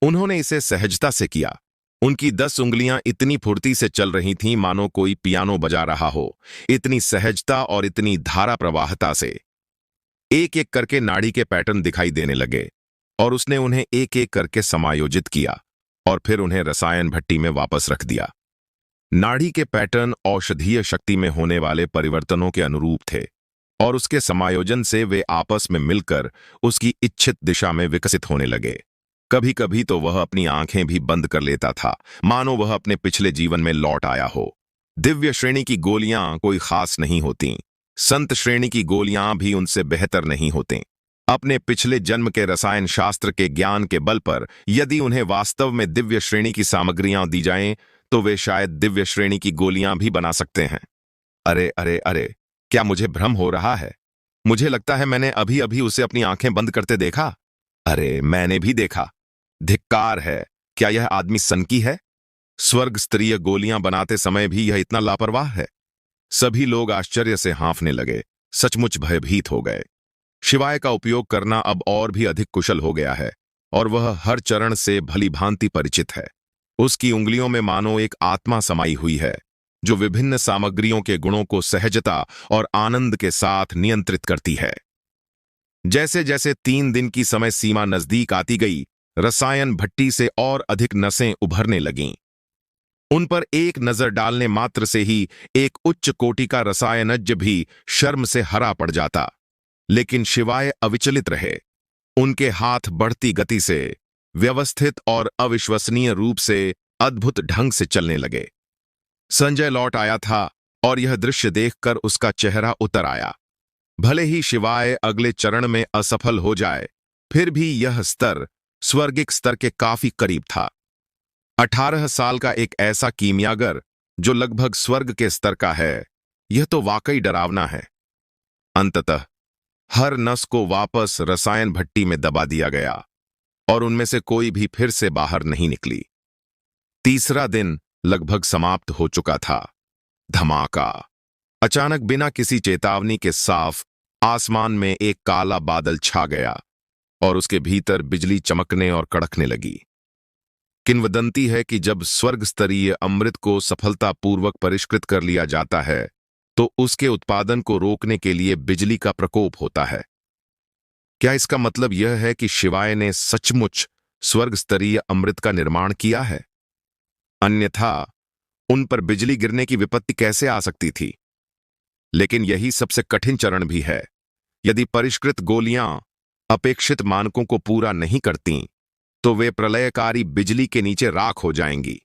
उन्होंने इसे सहजता से किया। उनकी 10 उंगलियां इतनी फुर्ती से चल रही थीं मानो कोई पियानो बजा रहा हो, इतनी सहजता और इतनी धारा प्रवाहता से। एक एक करके नाड़ी के पैटर्न दिखाई देने लगे, और उसने उन्हें एक एक करके समायोजित किया और फिर उन्हें रसायन भट्टी में वापस रख दिया। नाड़ी के पैटर्न औषधीय शक्ति में होने वाले परिवर्तनों के अनुरूप थे, और उसके समायोजन से वे आपस में मिलकर उसकी इच्छित दिशा में विकसित होने लगे। कभी कभी तो वह अपनी आंखें भी बंद कर लेता था, मानो वह अपने पिछले जीवन में लौट आया हो। दिव्य श्रेणी की गोलियां कोई खास नहीं होती, संत श्रेणी की गोलियां भी उनसे बेहतर नहीं होती। अपने पिछले जन्म के रसायन शास्त्र के ज्ञान के बल पर यदि उन्हें वास्तव में दिव्य श्रेणी की सामग्रियां दी जाएं, तो वे शायद दिव्य श्रेणी की गोलियां भी बना सकते हैं। अरे अरे अरे, क्या मुझे भ्रम हो रहा है? मुझे लगता है मैंने अभी अभी उसे अपनी आंखें बंद करते देखा। अरे, मैंने भी देखा। धिक्कार है। क्या यह आदमी सनकी है? स्वर्ग स्तरीय गोलियां बनाते समय भी यह इतना लापरवाह है? सभी लोग आश्चर्य से हाँफने लगे, सचमुच भयभीत हो गए। शिवाय का उपयोग करना अब और भी अधिक कुशल हो गया है, और वह हर चरण से भली भांति परिचित है। उसकी उंगलियों में मानो एक आत्मा समाई हुई है, जो विभिन्न सामग्रियों के गुणों को सहजता और आनंद के साथ नियंत्रित करती है। जैसे जैसे 3 दिन की समय सीमा नजदीक आती गई, रसायन भट्टी से और अधिक नसें उभरने लगीं। उन पर एक नजर डालने मात्र से ही एक उच्च कोटि का रसायनज्ञ भी शर्म से हरा पड़ जाता। लेकिन शिवाय अविचलित रहे। उनके हाथ बढ़ती गति से, व्यवस्थित और अविश्वसनीय रूप से, अद्भुत ढंग से चलने लगे। संजय लौट आया था और यह दृश्य देखकर उसका चेहरा उतर आया। भले ही शिवाय अगले चरण में असफल हो जाए, फिर भी यह स्तर स्वर्गिक स्तर के काफी करीब था। 18 साल का एक ऐसा कीमियागर जो लगभग स्वर्ग के स्तर का है, यह तो वाकई डरावना है। अंततः हर नस को वापस रसायन भट्टी में दबा दिया गया और उनमें से कोई भी फिर से बाहर नहीं निकली। तीसरा दिन लगभग समाप्त हो चुका था। धमाका! अचानक बिना किसी चेतावनी के साफ आसमान में एक काला बादल छा गया और उसके भीतर बिजली चमकने और कड़कने लगी। किंवदंती है कि जब स्वर्ग स्तरीय अमृत को सफलतापूर्वक परिष्कृत कर लिया जाता है, तो उसके उत्पादन को रोकने के लिए बिजली का प्रकोप होता है। क्या इसका मतलब यह है कि शिवाय ने सचमुच स्वर्ग स्तरीय अमृत का निर्माण किया है? अन्यथा उन पर बिजली गिरने की विपत्ति कैसे आ सकती थी? लेकिन यही सबसे कठिन चरण भी है। यदि परिष्कृत गोलियां अपेक्षित मानकों को पूरा नहीं करती, तो वे प्रलयकारी बिजली के नीचे राख हो जाएंगी।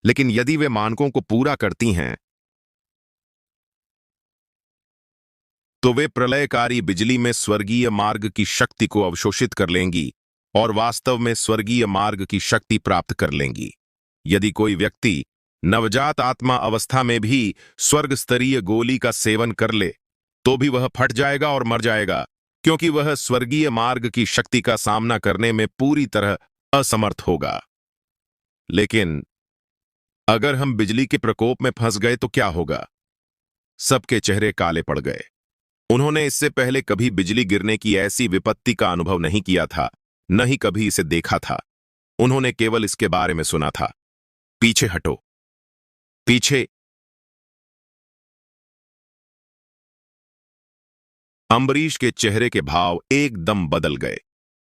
लेकिन यदि वे मानकों को पूरा करती हैं, तो वे प्रलयकारी बिजली में स्वर्गीय मार्ग की शक्ति को अवशोषित कर लेंगी और वास्तव में स्वर्गीय मार्ग की शक्ति प्राप्त कर लेंगी। यदि कोई व्यक्ति नवजात आत्मा अवस्था में भी स्वर्ग स्तरीय गोली का सेवन कर ले, तो भी वह फट जाएगा और मर जाएगा, क्योंकि वह स्वर्गीय मार्ग की शक्ति का सामना करने में पूरी तरह असमर्थ होगा। लेकिन अगर हम बिजली के प्रकोप में फंस गए तो क्या होगा? सबके चेहरे काले पड़ गए। उन्होंने इससे पहले कभी बिजली गिरने की ऐसी विपत्ति का अनुभव नहीं किया था, न ही कभी इसे देखा था। उन्होंने केवल इसके बारे में सुना था। पीछे हटो, पीछे! अम्बरीश के चेहरे के भाव एकदम बदल गए।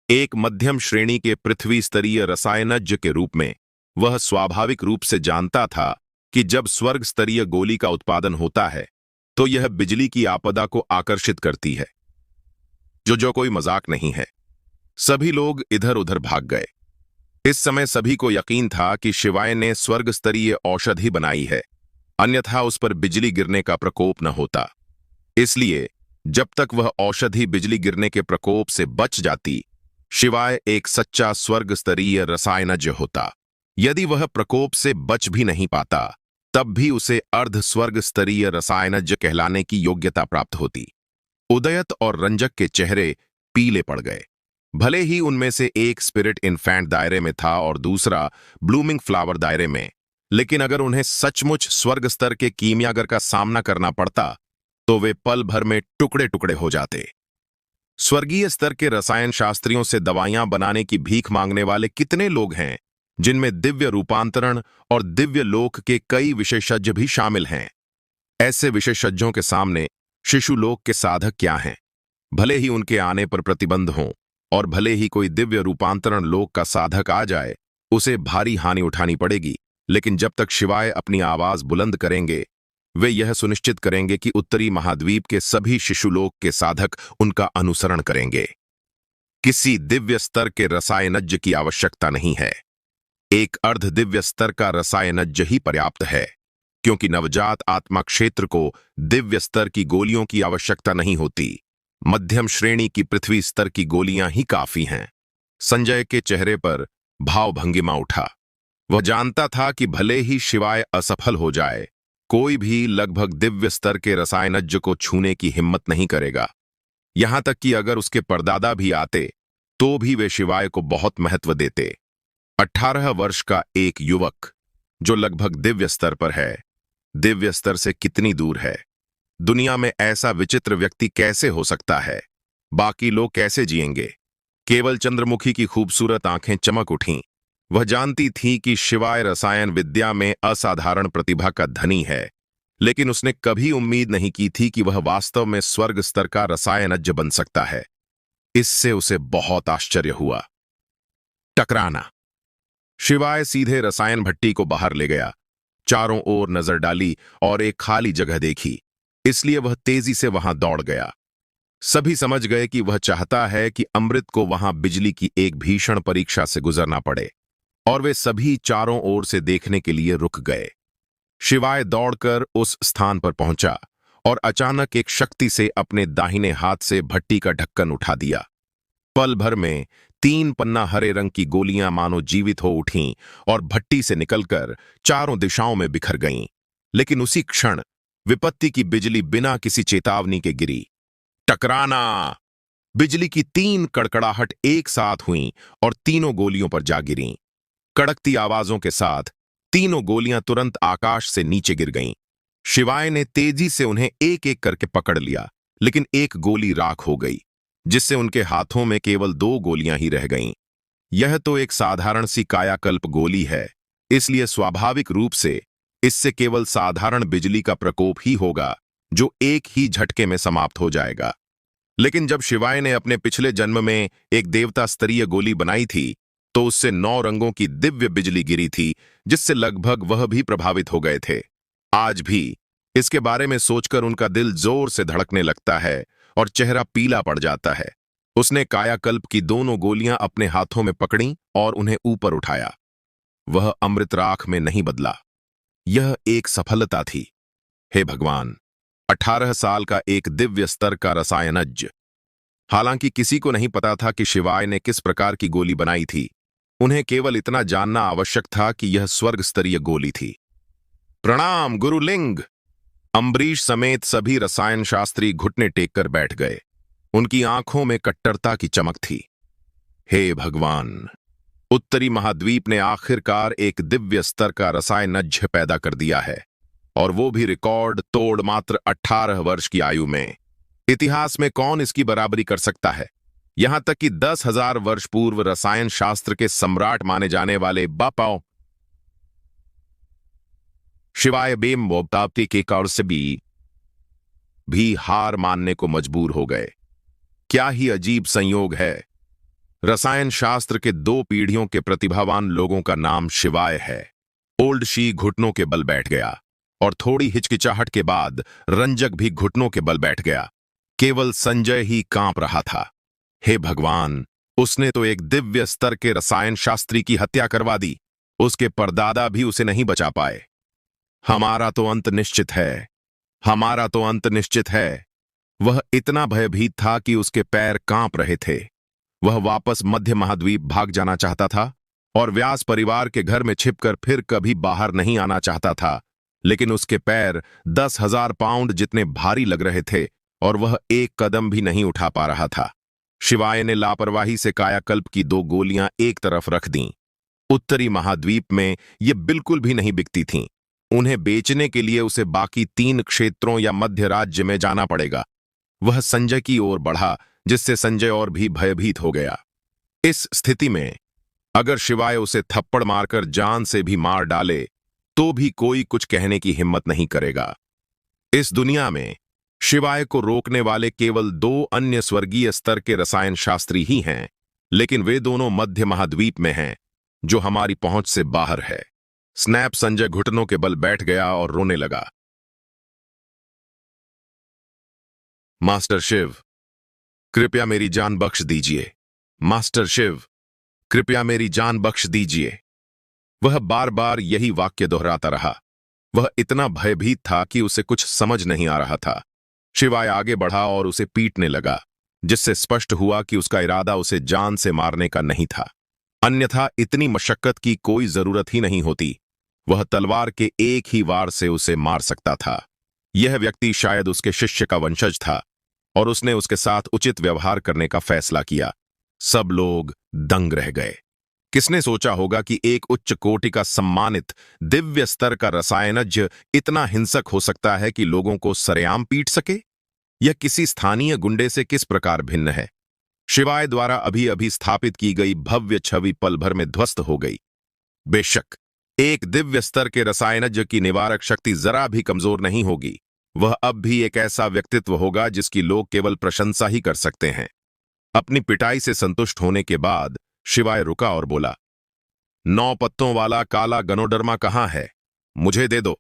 एक मध्यम श्रेणी के पृथ्वी स्तरीय रसायनज्ञ के रूप में वह स्वाभाविक रूप से जानता था कि जब स्वर्ग स्तरीय गोली का उत्पादन होता है, तो यह बिजली की आपदा को आकर्षित करती है, जो कोई मजाक नहीं है। सभी लोग इधर उधर भाग गए। इस समय सभी को यकीन था कि शिवाय ने स्वर्ग स्तरीय औषधि बनाई है, अन्यथा उस पर बिजली गिरने का प्रकोप न होता। इसलिए जब तक वह औषधि बिजली गिरने के प्रकोप से बच जाती, शिवाय एक सच्चा स्वर्ग स्तरीय रसायनज्ञ होता। यदि वह प्रकोप से बच भी नहीं पाता, तब भी उसे अर्ध स्वर्ग स्तरीय रसायनज्ञ कहलाने की योग्यता प्राप्त होती। उदयत और रंजक के चेहरे पीले पड़ गए। भले ही उनमें से एक स्पिरिट इन्फैंट दायरे में था और दूसरा ब्लूमिंग फ्लावर दायरे में, लेकिन अगर उन्हें सचमुच स्वर्ग स्तर के कीमियागर का सामना करना पड़ता, तो वे पल भर में टुकड़े टुकड़े हो जाते। स्वर्गीय स्तर के रसायन शास्त्रियों से दवाइयां बनाने की भीख मांगने वाले कितने लोग हैं, जिनमें दिव्य रूपांतरण और दिव्य लोक के कई विशेषज्ञ भी शामिल हैं। ऐसे विशेषज्ञों के सामने शिशुलोक के साधक क्या हैं? भले ही उनके आने पर प्रतिबंध हों और भले ही कोई दिव्य रूपांतरण लोक का साधक आ जाए, उसे भारी हानि उठानी पड़ेगी, लेकिन जब तक शिवाय अपनी आवाज बुलंद करेंगे, वे यह सुनिश्चित करेंगे कि उत्तरी महाद्वीप के सभी शिशुलोक के साधक उनका अनुसरण करेंगे। किसी दिव्य स्तर के रसायनज्ञ की आवश्यकता नहीं है। एक अर्ध दिव्य स्तर का रसायनज्ञ ही पर्याप्त है, क्योंकि नवजात आत्मा क्षेत्र को दिव्य स्तर की गोलियों की आवश्यकता नहीं होती। मध्यम श्रेणी की पृथ्वी स्तर की गोलियां ही काफी हैं। संजय के चेहरे पर भावभंगिमा उठा। वह जानता था कि भले ही शिवाय असफल हो जाए, कोई भी लगभग दिव्य स्तर के रसायनज्ञ को छूने की हिम्मत नहीं करेगा। यहां तक कि अगर उसके परदादा भी आते, तो भी वे शिवाय को बहुत महत्व देते। 18 वर्ष का एक युवक जो लगभग दिव्य स्तर पर है, दिव्य स्तर से कितनी दूर है? दुनिया में ऐसा विचित्र व्यक्ति कैसे हो सकता है? बाकी लोग कैसे जिएंगे? केवल चंद्रमुखी की खूबसूरत आंखें चमक उठीं। वह जानती थी कि शिवाय रसायन विद्या में असाधारण प्रतिभा का धनी है, लेकिन उसने कभी उम्मीद नहीं की थी कि वह वास्तव में स्वर्ग स्तर का रसायनज्ञ बन सकता है। इससे उसे बहुत आश्चर्य हुआ। टकराना। शिवाय सीधे रसायन भट्टी को बाहर ले गया, चारों ओर नजर डाली और एक खाली जगह देखी, इसलिए वह तेजी से वहां दौड़ गया। सभी समझ गए कि वह चाहता है कि अमृत को वहां बिजली की एक भीषण परीक्षा से गुजरना पड़े, और वे सभी चारों ओर से देखने के लिए रुक गए। शिवाय दौड़कर उस स्थान पर पहुंचा और अचानक एक शक्ति से अपने दाहिने हाथ से भट्टी का ढक्कन उठा दिया। पल भर में 3 पन्ना हरे रंग की गोलियां मानो जीवित हो उठीं और भट्टी से निकलकर चारों दिशाओं में बिखर गईं। लेकिन उसी क्षण विपत्ति की बिजली बिना किसी चेतावनी के गिरी। टकराना। बिजली की 3 कड़कड़ाहट एक साथ हुईं और तीनों गोलियों पर जा गिरीं। कड़कती आवाजों के साथ तीनों गोलियां तुरंत आकाश से नीचे गिर गईं। शिवाय ने तेजी से उन्हें एक एक करके पकड़ लिया, लेकिन एक गोली राख हो गई, जिससे उनके हाथों में केवल 2 गोलियां ही रह गईं। यह तो एक साधारण सी कायाकल्प गोली है, इसलिए स्वाभाविक रूप से इससे केवल साधारण बिजली का प्रकोप ही होगा, जो एक ही झटके में समाप्त हो जाएगा। लेकिन जब शिवाय ने अपने पिछले जन्म में एक देवता स्तरीय गोली बनाई थी, तो उससे 9 रंगों की दिव्य बिजली गिरी थी, जिससे लगभग वह भी प्रभावित हो गए थे। आज भी इसके बारे में सोचकर उनका दिल जोर से धड़कने लगता है और चेहरा पीला पड़ जाता है। उसने कायाकल्प की दोनों गोलियां अपने हाथों में पकड़ी और उन्हें ऊपर उठाया। वह अमृत राख में नहीं बदला। यह एक सफलता थी। हे भगवान! 18 साल का एक दिव्य स्तर का रसायनज्ञ। हालांकि किसी को नहीं पता था कि शिवाय ने किस प्रकार की गोली बनाई थी। उन्हें केवल इतना जानना आवश्यक था कि यह स्वर्ग स्तरीय गोली थी। प्रणाम गुरुलिंग! अम्बरीश समेत सभी रसायन शास्त्री घुटने टेककर बैठ गए। उनकी आंखों में कट्टरता की चमक थी। हे भगवान! उत्तरी महाद्वीप ने आखिरकार एक दिव्य स्तर का रसायनज्ञ पैदा कर दिया है, और वो भी रिकॉर्ड तोड़ मात्र 18 वर्ष की आयु में। इतिहास में कौन इसकी बराबरी कर सकता है? यहां तक कि 10,000 वर्ष पूर्व रसायन शास्त्र के सम्राट माने जाने वाले बापाओ शिवाय बेमोबताप्ती के कौर से भी हार मानने को मजबूर हो गए। क्या ही अजीब संयोग है। रसायन शास्त्र के 2 पीढ़ियों के प्रतिभावान लोगों का नाम शिवाय है। ओल्ड शी घुटनों के बल बैठ गया, और थोड़ी हिचकिचाहट के बाद रंजक भी घुटनों के बल बैठ गया। केवल संजय ही कांप रहा था। हे भगवान! उसने तो एक दिव्य स्तर के रसायन शास्त्री की हत्या करवा दी। उसके परदादा भी उसे नहीं बचा पाए। हमारा तो अंत निश्चित है। हमारा तो अंत निश्चित है। वह इतना भयभीत था कि उसके पैर कांप रहे थे। वह वापस मध्य महाद्वीप भाग जाना चाहता था और व्यास परिवार के घर में छिपकर फिर कभी बाहर नहीं आना चाहता था। लेकिन उसके पैर 10,000 पाउंड जितने भारी लग रहे थे और वह एक कदम भी नहीं उठा पा रहा था। शिवाय ने लापरवाही से कायाकल्प की 2 गोलियां एक तरफ रख दीं। उत्तरी महाद्वीप में ये बिल्कुल भी नहीं बिकती थीं। उन्हें बेचने के लिए उसे बाकी 3 क्षेत्रों या मध्य राज्य में जाना पड़ेगा। वह संजय की ओर बढ़ा, जिससे संजय और भी भयभीत हो गया। इस स्थिति में अगर शिवाय उसे थप्पड़ मारकर जान से भी मार डाले, तो भी कोई कुछ कहने की हिम्मत नहीं करेगा। इस दुनिया में शिवाय को रोकने वाले केवल 2 अन्य स्वर्गीय स्तर के रसायन शास्त्री ही हैं, लेकिन वे दोनों मध्य महाद्वीप में हैं, जो हमारी पहुंच से बाहर है। स्नैप! संजय घुटनों के बल बैठ गया और रोने लगा। मास्टर शिव, कृपया मेरी जान बख्श दीजिए। मास्टर शिव, कृपया मेरी जान बख्श दीजिए। वह बार बार यही वाक्य दोहराता रहा। वह इतना भयभीत था कि उसे कुछ समझ नहीं आ रहा था। शिवाय आगे बढ़ा और उसे पीटने लगा, जिससे स्पष्ट हुआ कि उसका इरादा उसे जान से मारने का नहीं था। अन्यथा इतनी मशक्कत की कोई जरूरत ही नहीं होती। वह तलवार के एक ही वार से उसे मार सकता था। यह व्यक्ति शायद उसके शिष्य का वंशज था, और उसने उसके साथ उचित व्यवहार करने का फैसला किया। सब लोग दंग रह गए। किसने सोचा होगा कि एक उच्च कोटि का सम्मानित दिव्य स्तर का रसायनज्ञ इतना हिंसक हो सकता है कि लोगों को सरेआम पीट सके? यह किसी स्थानीय गुंडे से किस प्रकार भिन्न है? शिवाय द्वारा अभी अभी स्थापित की गई भव्य छवि पल भर में ध्वस्त हो गई। बेशक एक दिव्य स्तर के रसायनज्ञ की निवारक शक्ति जरा भी कमजोर नहीं होगी। वह अब भी एक ऐसा व्यक्तित्व होगा जिसकी लोग केवल प्रशंसा ही कर सकते हैं। अपनी पिटाई से संतुष्ट होने के बाद शिवाय रुका और बोला, 9 पत्तों वाला काला गनोडर्मा कहाँ है? मुझे दे दो।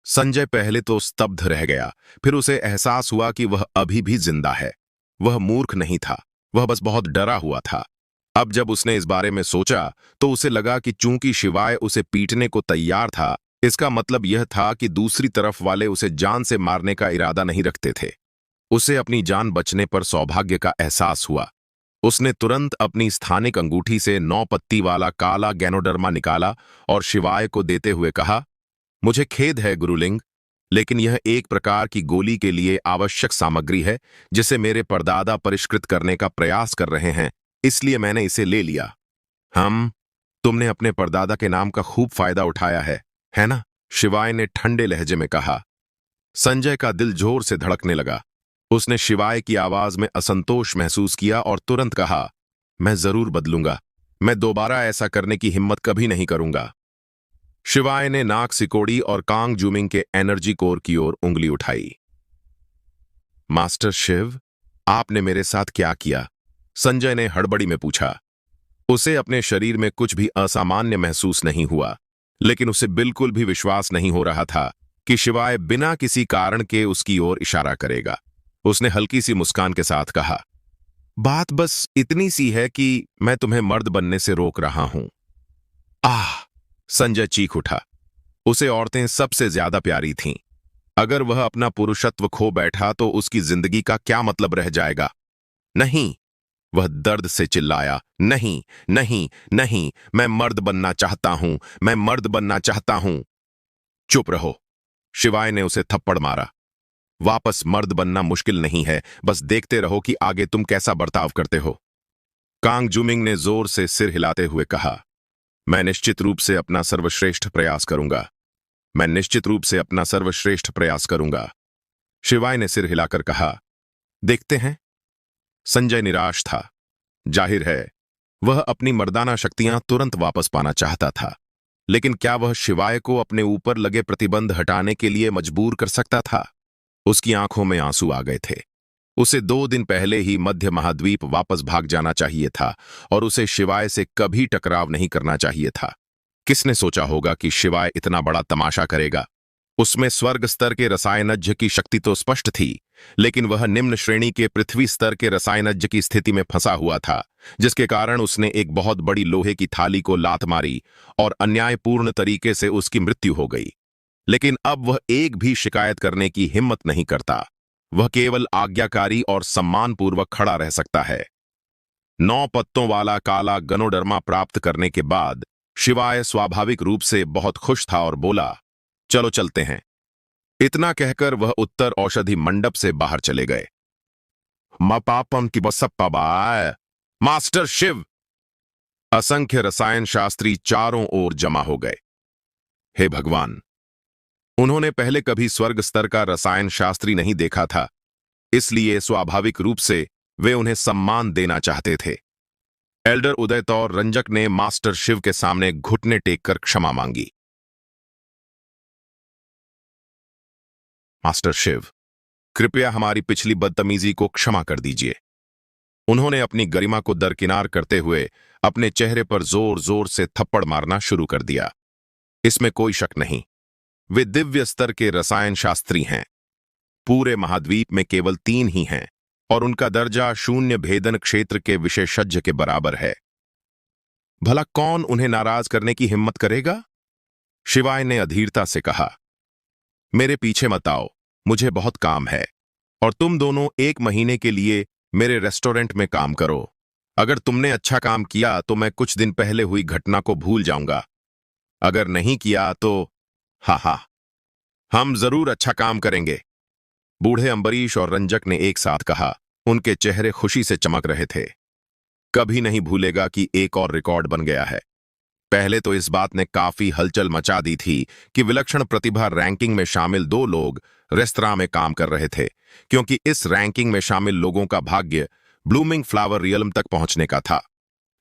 संजय पहले तो स्तब्ध रह गया, फिर उसे एहसास हुआ कि वह अभी भी जिंदा है। वह मूर्ख नहीं था, वह बस बहुत डरा हुआ था। अब जब उसने इस बारे में सोचा तो उसे लगा कि चूंकि शिवाय उसे पीटने को तैयार था, इसका मतलब यह था कि दूसरी तरफ वाले उसे जान से मारने का इरादा नहीं रखते थे। उसे अपनी जान बचने पर सौभाग्य का एहसास हुआ। उसने तुरंत अपनी स्थानिक अंगूठी से 9 पत्ती वाला काला गैनोडर्मा निकाला और शिवाय को देते हुए कहा, मुझे खेद है गुरुलिंग, लेकिन यह एक प्रकार की गोली के लिए आवश्यक सामग्री है जिसे मेरे परदादा परिष्कृत करने का प्रयास कर रहे हैं, इसलिए मैंने इसे ले लिया। तुमने अपने परदादा के नाम का खूब फायदा उठाया है ना? शिवाय ने ठंडे लहजे में कहा। संजय का दिल जोर से धड़कने लगा। उसने शिवाय की आवाज में असंतोष महसूस किया और तुरंत कहा, मैं जरूर बदलूंगा। मैं दोबारा ऐसा करने की हिम्मत कभी नहीं करूंगा। शिवाय ने नाक सिकोड़ी और कांग जूमिंग के एनर्जी कोर की ओर उंगली उठाई। मास्टर शिव, आपने मेरे साथ क्या किया? संजय ने हड़बड़ी में पूछा। उसे अपने शरीर में कुछ भी असामान्य महसूस नहीं हुआ, लेकिन उसे बिल्कुल भी विश्वास नहीं हो रहा था कि शिवाय बिना किसी कारण के उसकी ओर इशारा करेगा। उसने हल्की सी मुस्कान के साथ कहा, बात बस इतनी सी है कि मैं तुम्हें मर्द बनने से रोक रहा हूं। आह! संजय चीख उठा। उसे औरतें सबसे ज्यादा प्यारी थीं। अगर वह अपना पुरुषत्व खो बैठा तो उसकी जिंदगी का क्या मतलब रह जाएगा? नहीं! वह दर्द से चिल्लाया, नहीं, नहीं, नहीं, मैं मर्द बनना चाहता हूं, मैं मर्द बनना चाहता हूं। चुप रहो! शिवाय ने उसे थप्पड़ मारा। वापस मर्द बनना मुश्किल नहीं है, बस देखते रहो कि आगे तुम कैसा बर्ताव करते हो। कांग जूमिंग ने जोर से सिर हिलाते हुए कहा, मैं निश्चित रूप से अपना सर्वश्रेष्ठ प्रयास करूंगा। मैं निश्चित रूप से अपना सर्वश्रेष्ठ प्रयास करूंगा। शिवाय ने सिर हिलाकर कहा, देखते हैं। संजय निराश था। जाहिर है वह अपनी मर्दाना शक्तियां तुरंत वापस पाना चाहता था, लेकिन क्या वह शिवाय को अपने ऊपर लगे प्रतिबंध हटाने के लिए मजबूर कर सकता था? उसकी आंखों में आंसू आ गए थे। उसे 2 दिन पहले ही मध्य महाद्वीप वापस भाग जाना चाहिए था और उसे शिवाय से कभी टकराव नहीं करना चाहिए था। किसने सोचा होगा कि शिवाय इतना बड़ा तमाशा करेगा? उसमें स्वर्ग स्तर के रसायनज्ञ की शक्ति तो स्पष्ट थी, लेकिन वह निम्न श्रेणी के पृथ्वी स्तर के रसायनज्ञ की स्थिति में फंसा हुआ था, जिसके कारण उसने एक बहुत बड़ी लोहे की थाली को लात मारी और अन्यायपूर्ण तरीके से उसकी मृत्यु हो गई। लेकिन अब वह एक भी शिकायत करने की हिम्मत नहीं करता। वह केवल आज्ञाकारी और सम्मानपूर्वक खड़ा रह सकता है। 9 पत्तों वाला काला गनोडर्मा प्राप्त करने के बाद शिवाय स्वाभाविक रूप से बहुत खुश था और बोला, चलो चलते हैं। इतना कहकर वह उत्तर औषधि मंडप से बाहर चले गए। पापम की बसप्पा बाय! मास्टर शिव! असंख्य रसायन शास्त्री चारों ओर जमा हो गए। हे भगवान! उन्होंने पहले कभी स्वर्ग स्तर का रसायन शास्त्री नहीं देखा था, इसलिए स्वाभाविक रूप से वे उन्हें सम्मान देना चाहते थे। एल्डर उदयतौर रंजक ने मास्टर शिव के सामने घुटने टेककर क्षमा मांगी। मास्टर शिव, कृपया हमारी पिछली बदतमीजी को क्षमा कर दीजिए। उन्होंने अपनी गरिमा को दरकिनार करते हुए अपने चेहरे पर जोर जोर से थप्पड़ मारना शुरू कर दिया। इसमें कोई शक नहीं, वे दिव्य स्तर के रसायन शास्त्री हैं। पूरे महाद्वीप में केवल 3 ही हैं और उनका दर्जा शून्य भेदन क्षेत्र के विशेषज्ञ के बराबर है। भला कौन उन्हें नाराज करने की हिम्मत करेगा? शिवाय ने अधीरता से कहा, मेरे पीछे मत आओ, मुझे बहुत काम है और तुम दोनों 1 महीने के लिए मेरे रेस्टोरेंट में काम करो। अगर तुमने अच्छा काम किया तो मैं कुछ दिन पहले हुई घटना को भूल जाऊंगा। अगर नहीं किया तो हा, हम जरूर अच्छा काम करेंगे। बूढ़े अंबरीश और रंजक ने एक साथ कहा। उनके चेहरे खुशी से चमक रहे थे। कभी नहीं भूलेगा कि एक और रिकॉर्ड बन गया है। पहले तो इस बात ने काफी हलचल मचा दी थी कि विलक्षण प्रतिभा रैंकिंग में शामिल 2 लोग रेस्तरां में काम कर रहे थे, क्योंकि इस रैंकिंग में शामिल लोगों का भाग्य ब्लूमिंग फ्लावर रियल्म तक पहुंचने का था।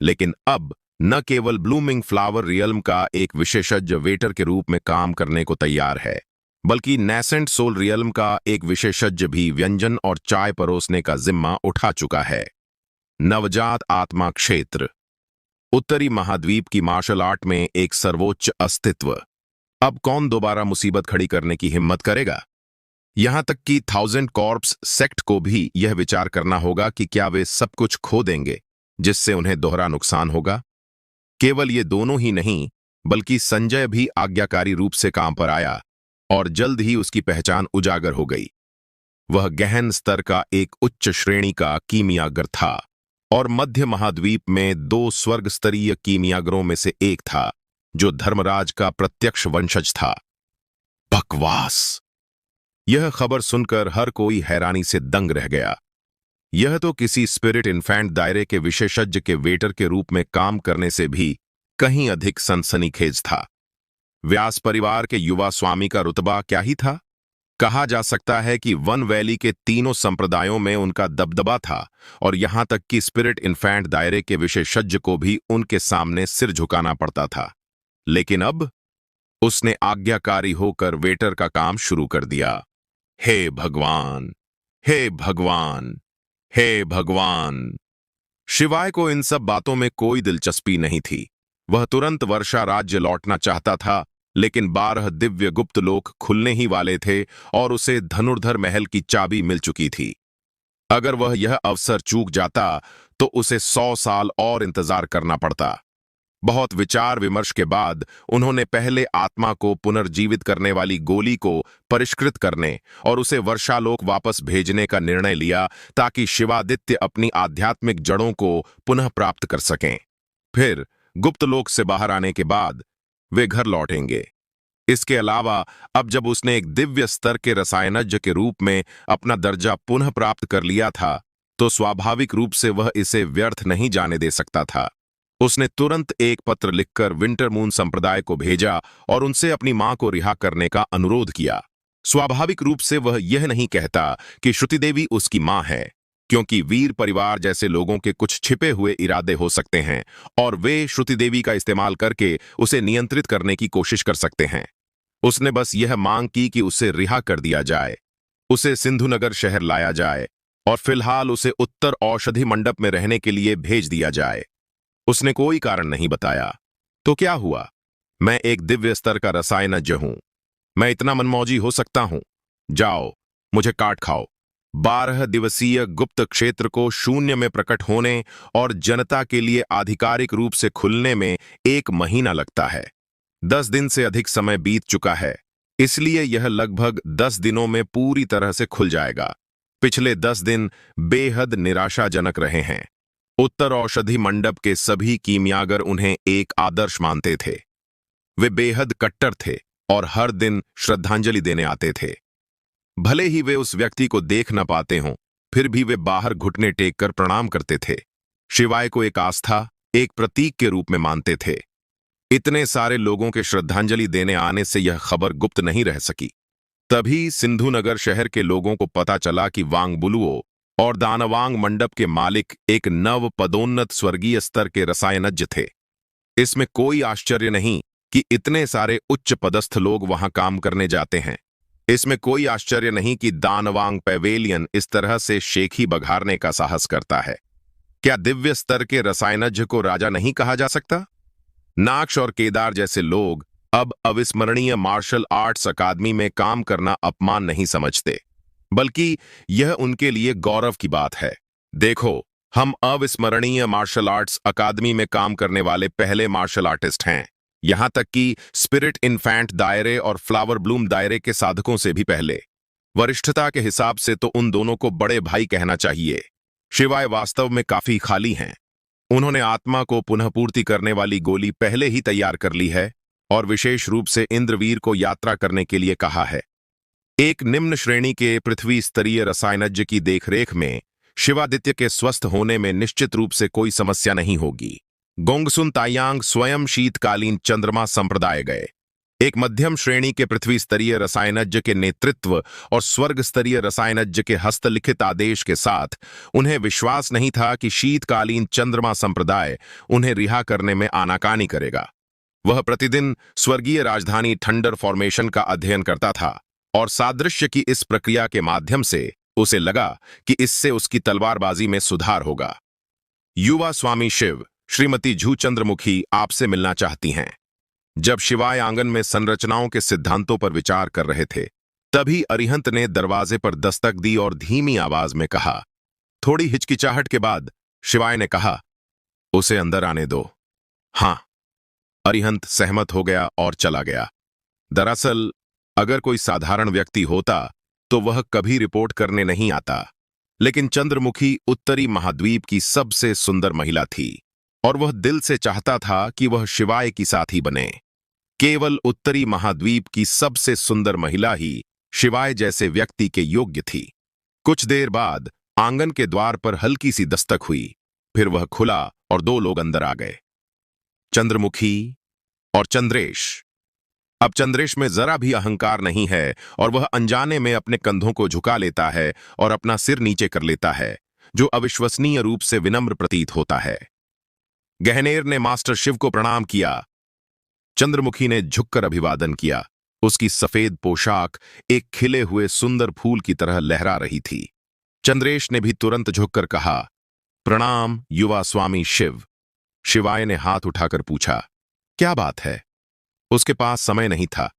लेकिन अब न केवल ब्लूमिंग फ्लावर रियल्म का एक विशेषज्ञ वेटर के रूप में काम करने को तैयार है, बल्कि नेसेंट सोल रियल्म का एक विशेषज्ञ भी व्यंजन और चाय परोसने का जिम्मा उठा चुका है। नवजात आत्मा क्षेत्र। उत्तरी महाद्वीप की मार्शल आर्ट में एक सर्वोच्च अस्तित्व। अब कौन दोबारा मुसीबत खड़ी करने की हिम्मत करेगा? यहां तक कि 1000 कॉर्प्स सेक्ट को भी यह विचार करना होगा कि क्या वे सब कुछ खो देंगे जिससे उन्हें दोहरा नुकसान होगा। केवल ये दोनों ही नहीं, बल्कि संजय भी आज्ञाकारी रूप से काम पर आया और जल्द ही उसकी पहचान उजागर हो गई। वह गहन स्तर का एक उच्च श्रेणी का कीमियागर था और मध्य महाद्वीप में 2 स्वर्ग स्तरीय कीमियागरों में से एक था जो धर्मराज का प्रत्यक्ष वंशज था। बकवास! यह खबर सुनकर हर कोई हैरानी से दंग रह गया। यह तो किसी स्पिरिट इन्फैंट दायरे के विशेषज्ञ के वेटर के रूप में काम करने से भी कहीं अधिक सनसनीखेज था। व्यास परिवार के युवा स्वामी का रुतबा क्या ही था। कहा जा सकता है कि वन वैली के तीनों संप्रदायों में उनका दबदबा था और यहां तक कि स्पिरिट इन्फैंट दायरे के विशेषज्ञ को भी उनके सामने सिर झुकाना पड़ता था। लेकिन अब उसने आज्ञाकारी होकर वेटर का काम शुरू कर दिया। हे भगवान! हे भगवान! हे भगवान! शिवाय को इन सब बातों में कोई दिलचस्पी नहीं थी। वह तुरंत वर्षा राज्य लौटना चाहता था, लेकिन 12 दिव्य गुप्त लोक खुलने ही वाले थे और उसे धनुर्धर महल की चाबी मिल चुकी थी। अगर वह यह अवसर चूक जाता तो उसे 100 साल और इंतजार करना पड़ता। बहुत विचार विमर्श के बाद उन्होंने पहले आत्मा को पुनर्जीवित करने वाली गोली को परिष्कृत करने और उसे वर्षालोक वापस भेजने का निर्णय लिया ताकि शिवादित्य अपनी आध्यात्मिक जड़ों को पुनः प्राप्त कर सकें। फिर गुप्तलोक से बाहर आने के बाद वे घर लौटेंगे। इसके अलावा अब जब उसने एक दिव्य स्तर के रसायनज्ञ के रूप में अपना दर्जा पुनः प्राप्त कर लिया था तो स्वाभाविक रूप से वह इसे व्यर्थ नहीं जाने दे सकता था। उसने तुरंत एक पत्र लिखकर विंटरमून संप्रदाय को भेजा और उनसे अपनी मां को रिहा करने का अनुरोध किया। स्वाभाविक रूप से वह यह नहीं कहता कि श्रुति देवी उसकी मां है, क्योंकि वीर परिवार जैसे लोगों के कुछ छिपे हुए इरादे हो सकते हैं और वे श्रुति देवी का इस्तेमाल करके उसे नियंत्रित करने की कोशिश कर सकते हैं। उसने बस यह मांग की कि उसे रिहा कर दिया जाए, उसे सिंधुनगर शहर लाया जाए और फिलहाल उसे उत्तर औषधि मंडप में रहने के लिए भेज दिया जाए। उसने कोई कारण नहीं बताया। तो क्या हुआ? मैं एक दिव्य स्तर का रसायनज्ञ हूं, मैं इतना मनमौजी हो सकता हूं? जाओ, मुझे काट खाओ। 12 दिवसीय गुप्त क्षेत्र को शून्य में प्रकट होने और जनता के लिए आधिकारिक रूप से खुलने में 1 महीना लगता है। 10 दिन से अधिक समय बीत चुका है, इसलिए यह लगभग 10 दिनों में पूरी तरह से खुल जाएगा। पिछले 10 दिन बेहद निराशाजनक रहे हैं। उत्तर औषधि मंडप के सभी कीमियागर उन्हें एक आदर्श मानते थे। वे बेहद कट्टर थे और हर दिन श्रद्धांजलि देने आते थे। भले ही वे उस व्यक्ति को देख न पाते हों, फिर भी वे बाहर घुटने टेक कर प्रणाम करते थे। शिवाय को एक आस्था, एक प्रतीक के रूप में मानते थे। इतने सारे लोगों के श्रद्धांजलि देने आने से यह खबर गुप्त नहीं रह सकी। तभी सिंधुनगर शहर के लोगों को पता चला कि वांगबुलुओ और दानवांग मंडप के मालिक एक नव पदोन्नत स्वर्गीय स्तर के रसायनज्ञ थे। इसमें कोई आश्चर्य नहीं कि इतने सारे उच्च पदस्थ लोग वहां काम करने जाते हैं। इसमें कोई आश्चर्य नहीं कि दानवांग पेवेलियन इस तरह से शेखी बघारने का साहस करता है। क्या दिव्य स्तर के रसायनज्ञ को राजा नहीं कहा जा सकता? नाक्ष और केदार जैसे लोग अब अविस्मरणीय मार्शल आर्ट्स अकादमी में काम करना अपमान नहीं समझते, बल्कि यह उनके लिए गौरव की बात है। देखो, हम अविस्मरणीय मार्शल आर्ट्स अकादमी में काम करने वाले पहले मार्शल आर्टिस्ट हैं, यहां तक कि स्पिरिट इन्फैंट दायरे और फ्लावर ब्लूम दायरे के साधकों से भी पहले। वरिष्ठता के हिसाब से तो उन दोनों को बड़े भाई कहना चाहिए। शिवाय वास्तव में काफी खाली हैं। उन्होंने आत्मा को पुनः पूर्ति करने वाली गोली पहले ही तैयार कर ली है और विशेष रूप से इंद्रवीर को यात्रा करने के लिए कहा है। एक निम्न श्रेणी के पृथ्वी स्तरीय रसायनज्ञ की देखरेख में शिवादित्य के स्वस्थ होने में निश्चित रूप से कोई समस्या नहीं होगी। गोंगसुन तायांग स्वयं शीतकालीन चंद्रमा संप्रदाय गए। एक मध्यम श्रेणी के पृथ्वी स्तरीय रसायनज्ञ के नेतृत्व और स्वर्ग स्तरीय रसायनज्ञ के हस्तलिखित आदेश के साथ उन्हें विश्वास नहीं था कि शीतकालीन चंद्रमा संप्रदाय उन्हें रिहा करने में आनाकानी करेगा। वह प्रतिदिन स्वर्गीय राजधानी थंडर फॉर्मेशन का अध्ययन करता था और सादृश्य की इस प्रक्रिया के माध्यम से उसे लगा कि इससे उसकी तलवारबाजी में सुधार होगा। युवा स्वामी शिव, श्रीमती झू चंद्रमुखी आपसे मिलना चाहती हैं। जब शिवाय आंगन में संरचनाओं के सिद्धांतों पर विचार कर रहे थे, तभी अरिहंत ने दरवाजे पर दस्तक दी और धीमी आवाज में कहा। थोड़ी हिचकिचाहट के बाद शिवाय ने कहा, उसे अंदर आने दो। हाँ। अरिहंत सहमत हो गया और चला गया। दरअसल अगर कोई साधारण व्यक्ति होता तो वह कभी रिपोर्ट करने नहीं आता, लेकिन चंद्रमुखी उत्तरी महाद्वीप की सबसे सुंदर महिला थी और वह दिल से चाहता था कि वह शिवाय की साथी बने। केवल उत्तरी महाद्वीप की सबसे सुंदर महिला ही शिवाय जैसे व्यक्ति के योग्य थी। कुछ देर बाद आंगन के द्वार पर हल्की सी दस्तक हुई, फिर वह खुला और दो लोग अंदर आ गए, चंद्रमुखी और चंद्रेश। अब चंद्रेश में जरा भी अहंकार नहीं है और वह अनजाने में अपने कंधों को झुका लेता है और अपना सिर नीचे कर लेता है, जो अविश्वसनीय रूप से विनम्र प्रतीत होता है। गहनेर ने मास्टर शिव को प्रणाम किया। चंद्रमुखी ने झुककर अभिवादन किया। उसकी सफेद पोशाक एक खिले हुए सुंदर फूल की तरह लहरा रही थी। चंद्रेश ने भी तुरंत झुककर कहा, प्रणाम युवा स्वामी शिव। शिवाय ने हाथ उठाकर पूछा, क्या बात है? उसके पास समय नहीं था।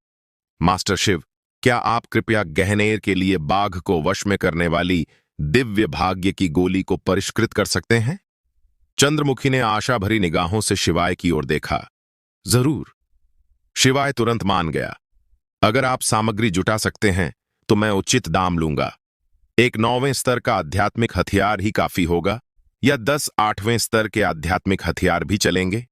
मास्टर शिव, क्या आप कृपया गहनेर के लिए बाघ को वश में करने वाली दिव्य भाग्य की गोली को परिष्कृत कर सकते हैं? चंद्रमुखी ने आशा भरी निगाहों से शिवाय की ओर देखा। जरूर। शिवाय तुरंत मान गया। अगर आप सामग्री जुटा सकते हैं तो मैं उचित दाम लूंगा। एक 9वें स्तर का आध्यात्मिक हथियार ही काफी होगा या 10 8वें स्तर के आध्यात्मिक हथियार भी चलेंगे?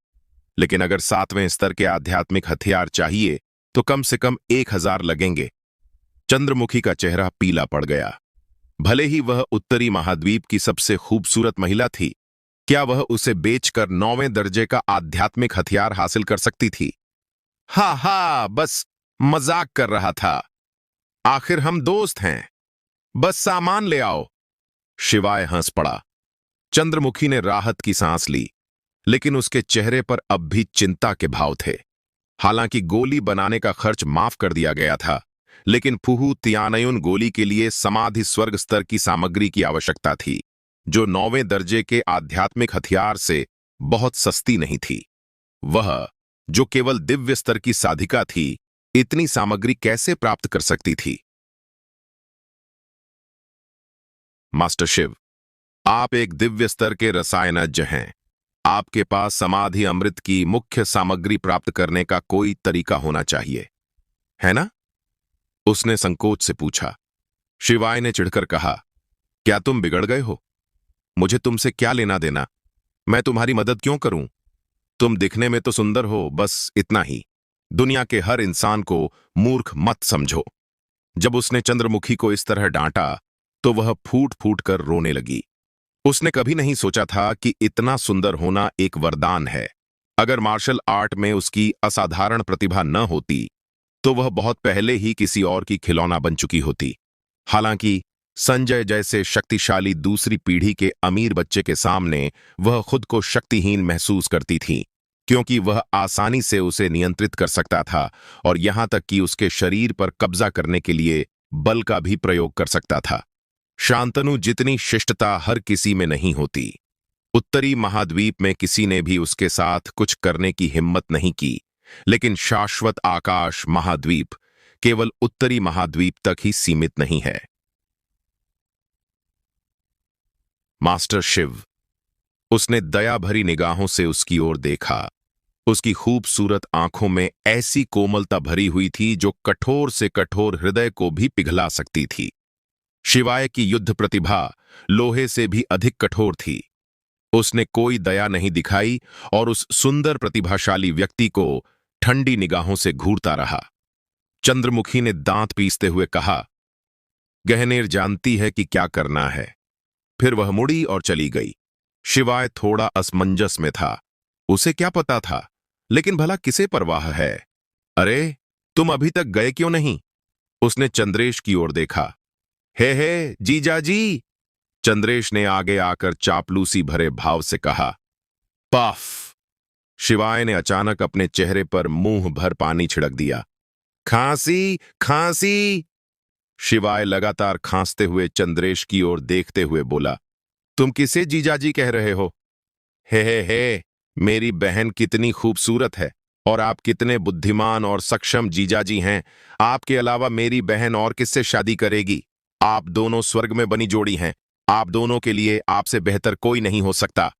लेकिन अगर 7वें स्तर के आध्यात्मिक हथियार चाहिए तो कम से कम 1000 लगेंगे। चंद्रमुखी का चेहरा पीला पड़ गया। भले ही वह उत्तरी महाद्वीप की सबसे खूबसूरत महिला थी, क्या वह उसे बेचकर 9वें दर्जे का आध्यात्मिक हथियार हासिल कर सकती थी? हा हा, बस मजाक कर रहा था। आखिर हम दोस्त हैं। बस सामान ले आओ। शिवाय हंस पड़ा। चंद्रमुखी ने राहत की सांस ली, लेकिन उसके चेहरे पर अब भी चिंता के भाव थे। हालांकि गोली बनाने का खर्च माफ कर दिया गया था, लेकिन फुहू तियानयुन गोली के लिए समाधि स्वर्ग स्तर की सामग्री की आवश्यकता थी, जो 9वें दर्जे के आध्यात्मिक हथियार से बहुत सस्ती नहीं थी। वह, जो केवल दिव्य स्तर की साधिका थी, इतनी सामग्री कैसे प्राप्त कर सकती थी? मास्टर शिव, आप एक दिव्य स्तर के रसायनज्ञ हैं। आपके पास समाधि अमृत की मुख्य सामग्री प्राप्त करने का कोई तरीका होना चाहिए, है ना? उसने संकोच से पूछा। शिवाय ने चिढ़कर कहा, क्या तुम बिगड़ गए हो? मुझे तुमसे क्या लेना देना? मैं तुम्हारी मदद क्यों करूं? तुम दिखने में तो सुंदर हो, बस इतना ही। दुनिया के हर इंसान को मूर्ख मत समझो। जब उसने चंद्रमुखी को इस तरह डांटा तो वह फूट फूट कर रोने लगी। उसने कभी नहीं सोचा था कि इतना सुंदर होना एक वरदान है। अगर मार्शल आर्ट में उसकी असाधारण प्रतिभा न होती तो वह बहुत पहले ही किसी और की खिलौना बन चुकी होती। हालांकि संजय जैसे शक्तिशाली दूसरी पीढ़ी के अमीर बच्चे के सामने वह खुद को शक्तिहीन महसूस करती थी, क्योंकि वह आसानी से उसे नियंत्रित कर सकता था और यहां तक कि उसके शरीर पर कब्जा करने के लिए बल का भी प्रयोग कर सकता था। शांतनु जितनी शिष्टता हर किसी में नहीं होती। उत्तरी महाद्वीप में किसी ने भी उसके साथ कुछ करने की हिम्मत नहीं की, लेकिन शाश्वत आकाश महाद्वीप केवल उत्तरी महाद्वीप तक ही सीमित नहीं है। मास्टर शिव, उसने दया भरी निगाहों से उसकी ओर देखा। उसकी खूबसूरत आंखों में ऐसी कोमलता भरी हुई थी जो कठोर से कठोर हृदय को भी पिघला सकती थी। शिवाय की युद्ध प्रतिभा लोहे से भी अधिक कठोर थी। उसने कोई दया नहीं दिखाई और उस सुंदर प्रतिभाशाली व्यक्ति को ठंडी निगाहों से घूरता रहा। चंद्रमुखी ने दांत पीसते हुए कहा, गहनेर जानती है कि क्या करना है। फिर वह मुड़ी और चली गई। शिवाय थोड़ा असमंजस में था। उसे क्या पता था, लेकिन भला किसे परवाह है? अरे, तुम अभी तक गए क्यों नहीं? उसने चंद्रेश की ओर देखा। हे जीजाजी, चंद्रेश ने आगे आकर चापलूसी भरे भाव से कहा। पाफ! शिवाय ने अचानक अपने चेहरे पर मुंह भर पानी छिड़क दिया। खांसी खांसी! शिवाय लगातार खांसते हुए चंद्रेश की ओर देखते हुए बोला, तुम किसे जीजाजी कह रहे हो? हे, मेरी बहन कितनी खूबसूरत है और आप कितने बुद्धिमान और सक्षम जीजाजी हैं। आपके अलावा मेरी बहन और किससे शादी करेगी? आप दोनों स्वर्ग में बनी जोड़ी हैं। आप दोनों के लिए आपसे बेहतर कोई नहीं हो सकता।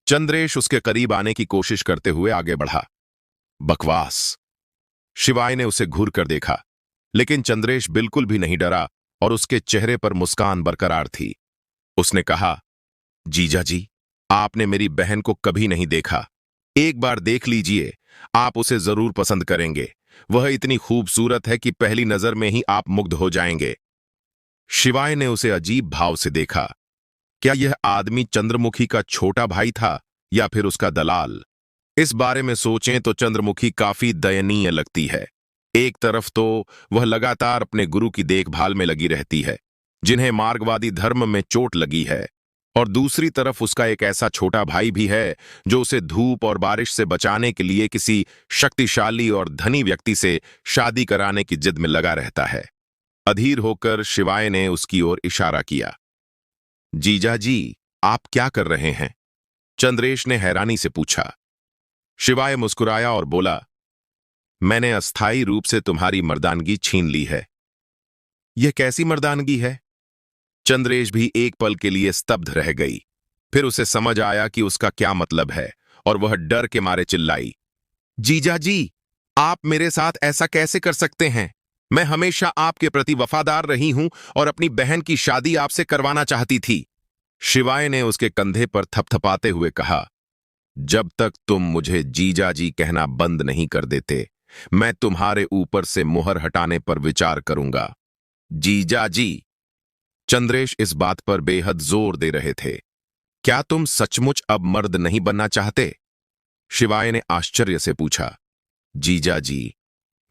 चंद्रेश उसके करीब आने की कोशिश करते हुए आगे बढ़ा। बकवास। शिवाय ने उसे घूर कर देखा, लेकिन चंद्रेश बिल्कुल भी नहीं डरा और उसके चेहरे पर मुस्कान बरकरार थी। उसने कहा, जीजाजी, आपने मेरी बहन को कभी नहीं देखा। एक बार देख लीजिए, आप उसे जरूर पसंद करेंगे। वह इतनी खूबसूरत है कि पहली नजर में ही आप मुग्ध हो जाएंगे। शिवाय ने उसे अजीब भाव से देखा। क्या यह आदमी चंद्रमुखी का छोटा भाई था या फिर उसका दलाल? इस बारे में सोचें तो चंद्रमुखी काफी दयनीय लगती है। एक तरफ तो वह लगातार अपने गुरु की देखभाल में लगी रहती है, जिन्हें मार्गवादी धर्म में चोट लगी है, और दूसरी तरफ उसका एक ऐसा छोटा भाई भी है जो उसे धूप और बारिश से बचाने के लिए किसी शक्तिशाली और धनी व्यक्ति से शादी कराने की जिद में लगा रहता है। अधीर होकर शिवाय ने उसकी ओर इशारा किया। जीजाजी, आप क्या कर रहे हैं? चंद्रेश ने हैरानी से पूछा। शिवाय मुस्कुराया और बोला, मैंने अस्थायी रूप से तुम्हारी मर्दानगी छीन ली है। यह कैसी मर्दानगी है? चंद्रेश भी एक पल के लिए स्तब्ध रह गई। फिर उसे समझ आया कि उसका क्या मतलब है और वह डर के मारे चिल्लाई, जीजाजी, आप मेरे साथ ऐसा कैसे कर सकते हैं? मैं हमेशा आपके प्रति वफादार रही हूं और अपनी बहन की शादी आपसे करवाना चाहती थी। शिवाय ने उसके कंधे पर थपथपाते हुए कहा, जब तक तुम मुझे जीजाजी कहना बंद नहीं कर देते, मैं तुम्हारे ऊपर से मुहर हटाने पर विचार करूंगा। जीजाजी। चंद्रेश इस बात पर बेहद जोर दे रहे थे। क्या तुम सचमुच अब मर्द नहीं बनना चाहते? शिवाय ने आश्चर्य से पूछा। जीजाजी,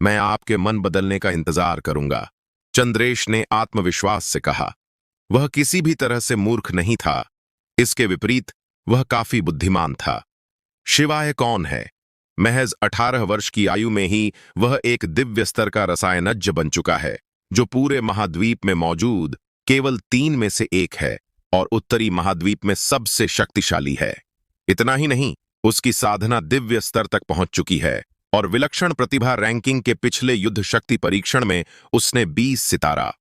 मैं आपके मन बदलने का इंतजार करूंगा, चंद्रेश ने आत्मविश्वास से कहा। वह किसी भी तरह से मूर्ख नहीं था। इसके विपरीत वह काफी बुद्धिमान था। शिवाय कौन है? महज 18 वर्ष की आयु में ही वह एक दिव्य स्तर का रसायनज्ञ बन चुका है, जो पूरे महाद्वीप में मौजूद केवल 3 में से एक है और उत्तरी महाद्वीप में सबसे शक्तिशाली है। इतना ही नहीं, उसकी साधना दिव्य स्तर तक पहुंच चुकी है और विलक्षण प्रतिभा रैंकिंग के पिछले युद्ध शक्ति परीक्षण में उसने 20 सितारा